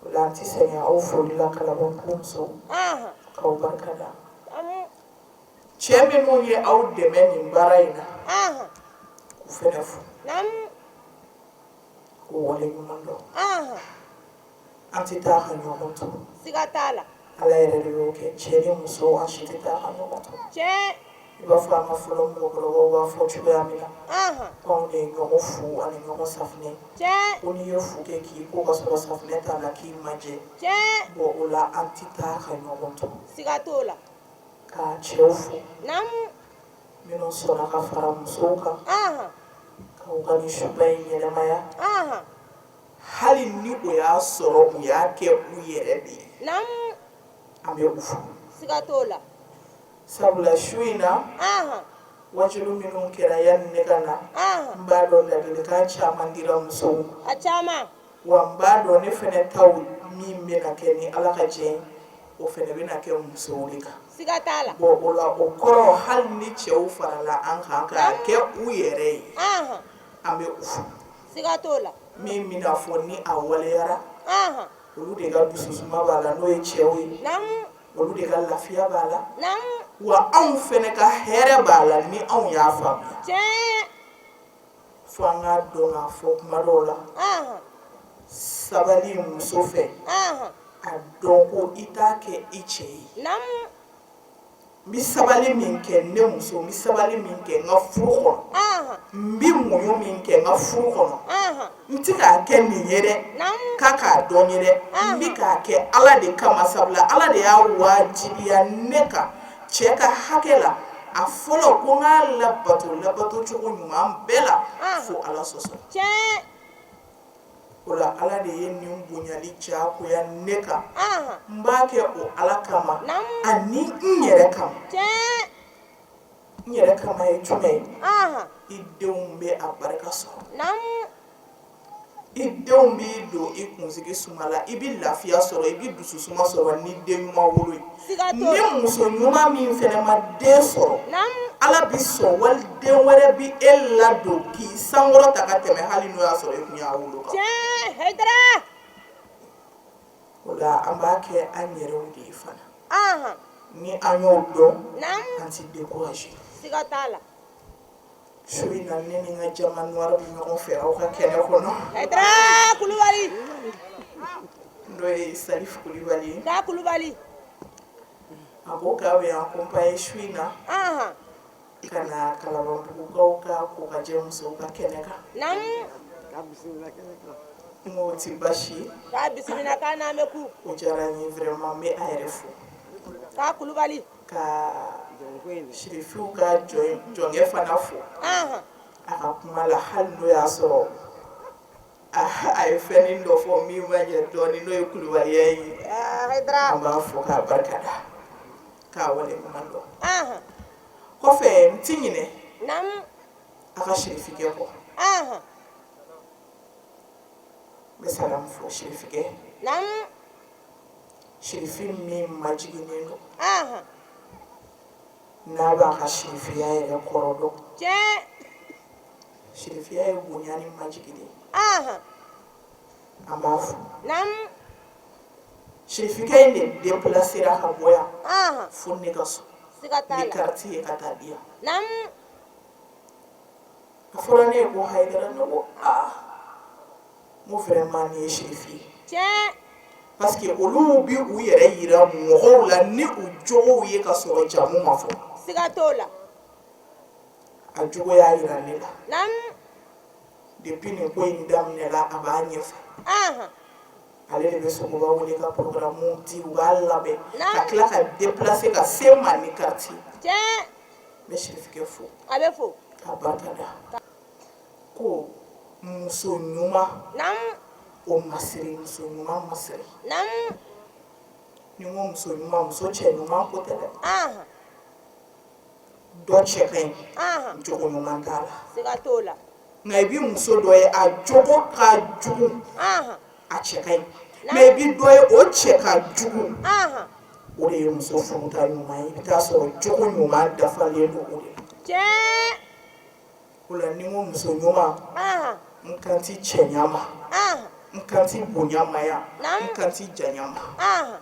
o la an tɛ sɛgɛn aw foli la kalabanbugu musow k'aw barikada cɛ minnu ye aw dɛmɛ nin baara in na k'u fɛnɛ fo k'u wale ɲuman dɔn an tɛ taa ka ɲɔgɔn to siga t'a la ala yɛrɛ de y'o kɛ cɛ ni muso an si tɛ taa ka ɲɔgɔn to tiɲɛ i b'a fɔ an ka fɔlɔ mɔgɔkɔrɔbaw b'a fɔ cogoya min na ahan anw de ye ɲɔgɔn fu ani ɲɔgɔn safinɛ tiɲɛ ko n'i ye fu kɛ k'i ko ka sɔrɔ safinɛ t'a la k'i ma jɛ tiɲɛ bɔn o la an tɛ taa ka ɲɔgɔn to siga t'o la ka cɛw fo naamu minnu sɔnna ka fara musow kan ahan ka u ka nin suba in ɲɛnɛmaya ahan hali ni o y'a sɔrɔ u y'a kɛ u yɛrɛ de ye naamu an bɛ u fo siga t'o la sabula su in na ahan wajilu minnu kɛra yanni ne ka na ahan n b'a dɔn ladilikan caman dira musow ma a caman wa n b'a dɔn ne fɛnɛ taw min bɛna kɛ ni ala ka jɛ ye o fɛnɛ bɛna kɛ musow de kan siga t'a la bɔn o la o kɔrɔ hali ni cɛw farala an kan k'a kɛ u yɛrɛ ye ahan an bɛ u fo siga t'o la min bɛna fɔ ni a waleyara ahan olu de ka dususuma b'a la n'o ye cɛw ye naamu olu de ka lafiya b'a la naamu wa anw fɛnɛ ka hɛrɛ b'a la ni anw y'a faamuya tiɲɛ fo an k'a dɔn k'a fɔ kuma dɔw la ahan sabali muso fɛ ahan a dɔn ko i t'a kɛ i cɛ ye naamu n bɛ sabali min kɛ ne muso n bɛ sabali min kɛ n ka furu kɔnɔ ahan n bɛ muɲu min kɛ n ka furu kɔnɔ ahan n tɛ k'a kɛ nin ye dɛ naamu k'a k'a dɔn ye dɛ n bɛ k'a kɛ ala de kama sabula ala de y'a wajibiya ne kan cɛ ka hakɛ la a fɔlɔ ko n k'a labato cogo ɲuman bɛɛ la fo ala sɔsɔ tiɲɛ o la ala de ye nin bonyali diyagoya ne kan ahan n b'a kɛ o ala kama naamu ani n yɛrɛ kama tiɲɛ n yɛrɛ kama ye jumɛn ye ahan i denw bɛ a barika sɔrɔ naamu i denw b'i don i kunsigi suma la i bɛ lafiya sɔrɔ i bɛ dususuma sɔrɔ ni den ɲuman wolo ye siga t'o ni la muso ɲuman min fɛnɛ ma den sɔrɔ naamu ala bi sɔn wali den wɛrɛ bi e ladon k'i sankɔrɔ ta ka tɛmɛ hali n'o y'a sɔrɔ i kun y'a wolo kan tiɲɛ hayidara o la an b'a kɛ an yɛrɛw de ye fana ahan ni an y'o dɔn naamu an ti découragé siga t'a la su in na ne ni n ka jama noir bɛ ɲɔgɔn fɛ aw ka kɛnɛ kɔnɔ hayidara kulubali n'o ye salif kulibali ye da kulubali a ko k'a bɛ accompagné su in na ahan ka na kalabanbugukaw ka kokajɛ musow ka kɛnɛ kan naamu n k'o ti baasi ye k'a bisimila k'a n'an bɛ ku o diyara n ye vraiment n bɛ a yɛrɛ fo k'a kulubali ka sirifiw ka jɔnkɛ fana fo ahan a ka kuma la hali n'o y'a sɔrɔ a ye fɛnnin dɔ fɔ min ma ɲɛ dɔɔnin n'o ye kulubaliya ye hayidara an b'a fɔ k'a barikada k'a wale ɲuman dɔn ahan kɔfɛ n ti ɲinɛ naamu a ka sirifikɛ kɔ ahan n bɛ salamu fɔ sirifikɛ naamu sirifi min majiginnen don ahan n'a b'a ka sirifiya yɛrɛ kɔrɔ dɔn tiɲɛ sirifiya ye bonya ni majigi de ye ahan an b'a fɔ naamu sirifikɛ in de déplacera ka bɔ yan ahan fo ne ka so siga t'a ni la quartier ye ka taa di yan naamu a fɔra ne ye ko hayidara ne ko n ko vraiment nin ye sirifi ye tiɲɛ parce que olu bi u yɛrɛ yira mɔgɔw la ni u jogow ye ka sɔrɔ jamu ma fɔ siga t'o la a jogo y'a yira ne la naamu depuis nin ko in daminɛla a b'a ɲɛfɛ ahan ale de bɛ sogoba wele ka programme di u b'a labɛn ka naamu tila ka déplacer ka se ma ni quartier tiɲɛ n bɛ sirifikɛ fo a bɛ fo k'a barikada ko muso ɲuman naamu o masiri muso ɲuman masiri naamu ni n ko muso ɲuman muso cɛ ɲuman ko tɛ dɛ ahan dɔ cɛ ka ɲi ahan jogo ɲuman t'a la siga t'o la nka i bi muso dɔ ye a jogo ka jugu ahan a cɛ ka ɲi mɛ i bi dɔ ye o cɛ ka jugu ahan o de ye muso furuta ɲuman ye i bɛ taa sɔrɔ jogo ɲuman dafalen don o de la tiɲɛ o la ni n ko muso ɲuman ahan n kan ti cɛɲa ma ahan n kan ti bonya ma yan naamu n kan ti janya ma ahan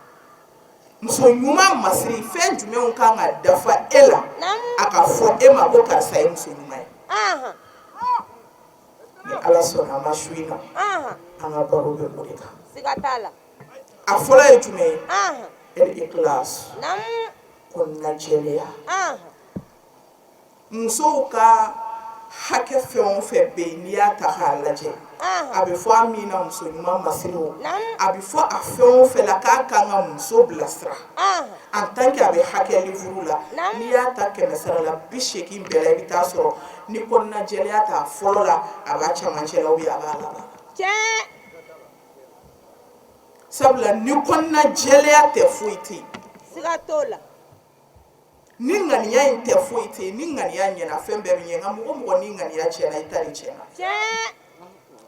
muso ɲuman masiri fɛn jumɛnw kan ka dafa e la naamu a ka fɔ e ma ko karisa ye muso ɲuman ye ahan ni ala sɔnna a ma su in na ahan an ka baro bɛ o de kan siga t'a la fɔlɔ ye jumɛn ye el-ikhlas kɔnɔna jɛlenya musow ka hakɛ fɛn o fɛn bɛ yen n'i y'a ta k'a lajɛ a bɛ fɔ a min na muso ɲuman masiri o a bɛ fɔ a fɛn o fɛn la k'a kan ka muso bilasira en tant que a bɛ hakɛli furu la n'i y'a ta 100 sara la 80 bɛɛ la i bɛ taa sɔrɔ ni kɔnɔna jɛlenya ta fɔlɔ la a b'a cɛmancɛ la ou bien a b'a laban sabula ni kɔnɔna jɛlenya tɛ foyi tɛ yen siga t'o la ni ŋaniya in tɛ foyi tɛ yen ni ŋaniya ɲɛna fɛn bɛɛ bɛ ɲɛ nka mɔgɔ mɔgɔ ni ŋaniya tiɲɛna i ta de tiɲɛna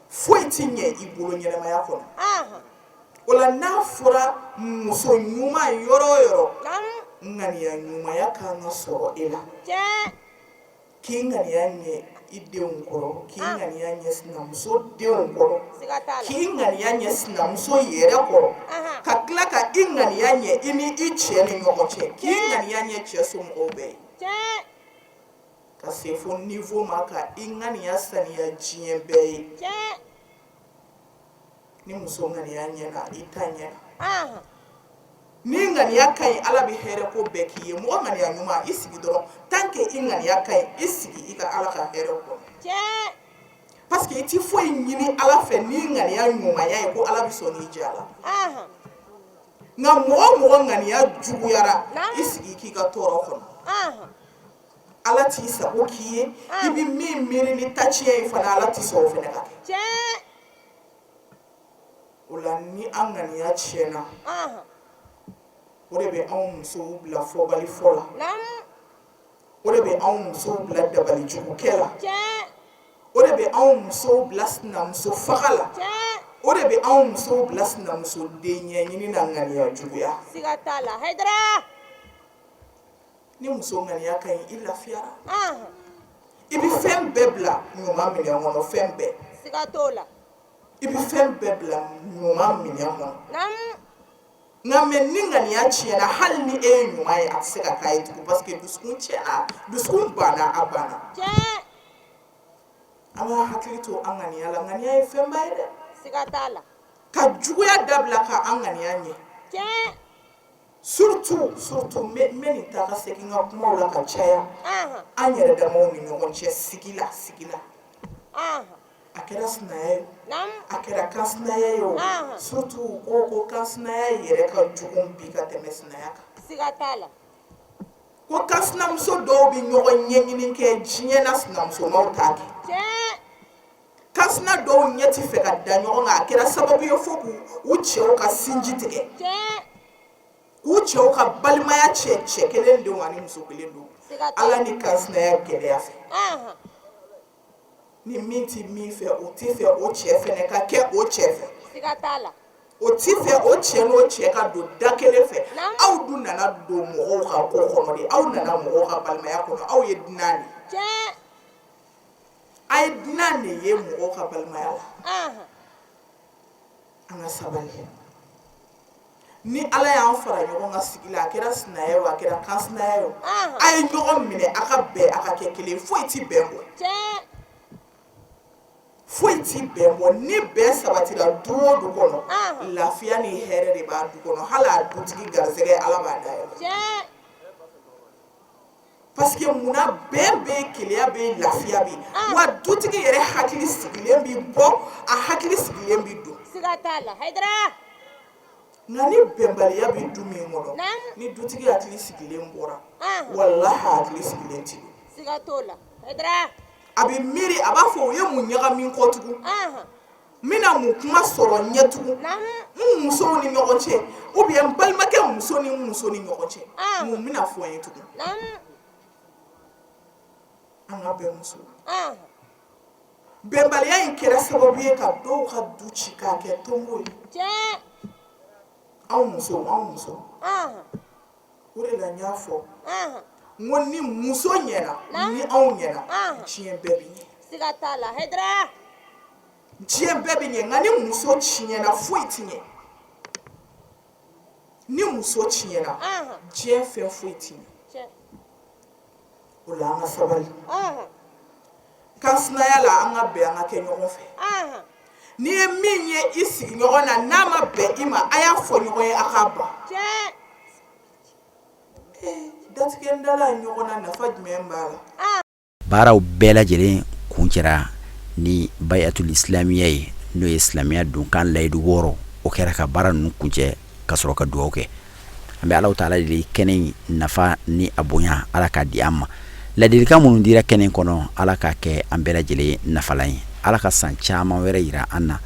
foyi tɛ ɲɛ i bolo ɲɛnamaya kɔnɔ o la n'a fɔra muso ɲuman yɔrɔ o yɔrɔ ŋaniya ɲumanya kan ka sɔrɔ e la k'i ŋaniya ɲɛ i denw kɔrɔ k'i ŋaniya ɲɛ sinamuso denw kɔrɔ k'i ŋaniya ɲɛ sinamuso yɛrɛ kɔrɔ ka tila ka i ŋaniya ɲɛ i ni i cɛ ni ɲɔgɔn cɛ k'i ŋaniya ɲɛ cɛ somɔgɔw bɛɛ ye ka se fo niveau ma ka i ŋaniya saniya diɲɛ bɛɛ ye ni muso ŋaniya ɲɛna i ta ɲɛna ni ŋaniya ka ɲi ala bɛ hɛrɛ ko bɛɛ k'i ye mɔgɔ ŋaniya ɲuman i sigi dɔrɔn tant que i ŋaniya ka ɲi i sigi i ka ala ka hɛrɛ kɔnɔ parce que i ti foyi ɲini ala fɛ ni ŋaniya ɲumanya ye ko ala bɛ sɔn n'i diya la nka mɔgɔ o mɔgɔ ŋaniya juguyara i sigi k'i ka tɔɔrɔ kɔnɔ ala t'i sago k'i ye i bɛ min miiri ni taciya ye fana ala t'i sɔn o fana ka kɛ o la ni an ŋaniya tiɲɛna o de bɛ anw musow bila fɔbali fɔ la o de bɛ anw musow bila dabali jugukɛ la o de bɛ anw musow bila sinamuso faga la o de bɛ anw musow bila sinamuso den ɲɛɲini na ŋaniya juguya siga t'a la Haidara ni muso ŋaniya ka ɲi i lafiyara i bɛ fɛn bɛɛ bila ɲuman minɛn kɔnɔ fɛn bɛɛ siga t'o la i bɛ fɛn bɛɛ bila ɲuman minɛn kɔnɔ nka mɛ ni ŋaniya tiɲɛna hali ni e ye ɲuman ye a tɛ se ka k'a ye tugun parce que dusukun tiɲɛna dusukun banna a banna an ka hakili to an ŋaniya la ŋaniya ye fɛnba ye dɛ siga t'a la ka juguya dabila ka an ŋaniya ɲɛ surtout n bɛ nin ta ka segin n ka kumaw la ka caya an yɛrɛ damaw ni ɲɔgɔn cɛ sigi la a kɛra sinaya ye a kɛra kansinaya ye o surtout ko kansinaya yɛrɛ ka jugu bi ka tɛmɛ sinaya kan siga t'a la ko kansinamuso dɔw bɛ ɲɔgɔn ɲɛɲini kɛ diɲɛ na sinamusomaw t'a kɛ kansina dɔw ɲɛ tɛ fɛ ka da ɲɔgɔn kan a kɛra sababu ye fo k'u cɛw ka sinji tigɛ k'u cɛw ka balimaya cɛ kelen denw ani muso kelen denw ala ni kansinaya gɛlɛya fɛ ni min tɛ min fɛ o tɛ fɛ o cɛ fɛnɛ ka kɛ o cɛ fɛ siga t'a la o tɛ fɛ o cɛ n'o cɛ ka don da kelen fɛ aw dun nana don mɔgɔw ka ko kɔnɔ de aw nana mɔgɔw ka balimaya kɔnɔ aw ye dunan de a ye dunan de ye mɔgɔw ka balimaya la an ka sabali ni ala y'an fara ɲɔgɔn kan sigi la a kɛra sinaya o a kɛra kansinaya o a ye ɲɔgɔn minɛ a ka bɛn a ka kɛ kelen foyi tɛ bɛn bɔ foyi t'i bɛn bɔ ni bɛn sabatira du o du kɔnɔ lafiya ni hɛrɛ de b'a du kɔnɔ hali a dutigi garisɛgɛ ala b'a dayɛlɛ parce que munna bɛn bɛ yen keleya bɛ yen lafiya bɛ yen wa dutigi yɛrɛ hakili sigilen bɛ bɔ a hakili sigilen bɛ don siga t'a la Haidara nka ni bɛnbaliya bɛ du min kɔnɔ ni dutigi hakili sigilen bɔra walahi hakili sigilen tɛ don siga t'o la Haidara a bɛ miiri a b'a fɔ o ye mun ɲagami kɔ tugun n bɛna mun kuma sɔrɔ ɲɛ tugun n musow ni ɲɔgɔn cɛ ou bien n balimakɛ muso ni n muso ni ɲɔgɔn cɛ mun bɛna fɔ n ye tugun an ka bɛn muso bɛnbaliya in kɛra sababu ye ka dɔw ka du ci k'a kɛ tongo ye anw muso o de la n y'a fɔ n ko ni muso ɲɛna ni anw ɲɛna diɲɛ bɛɛ bɛ ɲɛ siga t'a la Haidara diɲɛ bɛɛ bɛ ɲɛ nka ni muso tiɲɛna foyi tɛ ɲɛ ni muso tiɲɛna diɲɛ fɛn foyi tɛ ɲɛ o la an ka sabali kansinaya la an ka bɛn an ka kɛ ɲɔgɔn fɛ ni ye min ye i sigi ɲɔgɔn na n'a ma bɛn i ma a y'a fɔ ɲɔgɔn ye a k'a ban datigɛ dala ɲɔgɔn na nafa jumɛn b'a la baaraw bɛɛ lajɛlen kun cɛra ni bayatul islamiya ye n'o ye silamɛya donkan layidu 6 o kɛra ka baara ninnu kuncɛ ka sɔrɔ ka dugawu kɛ an bɛ Alahu taala deli kɛnɛ nafa ni a bonya Ala k'a di an ma ladilikan minnu dira kɛnɛ kɔnɔ Ala k'a kɛ an bɛɛ lajɛlen nafalan ye Ala ka san caman wɛrɛ yira an na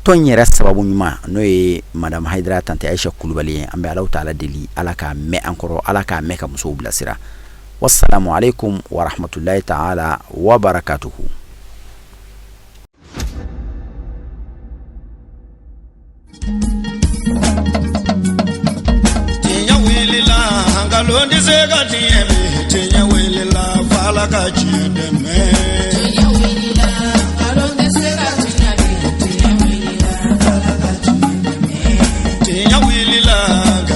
tɔn yɛrɛ sababu ɲuman n'o ye madame Haidara tante Aisha Kulubali ye an bɛ Alahu taala deli Ala k'a mɛn an kɔrɔ Ala k'a mɛn ka musow bilasira wassalamu alaikum wa rahmatullahi ta'ala wa barakatuhu. Londi zega tiemi tinya wilila fala ka chideme tinya wilila londi zega tinya wilila fala ka chideme tinya wilila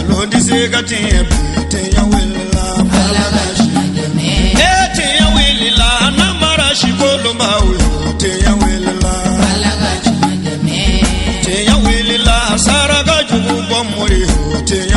londi zega tinya wilila fala ka chideme tinya wilila namara shikolomba uyo tinya wilila fala ka chideme tinya wilila saraga jubu bomuri tinya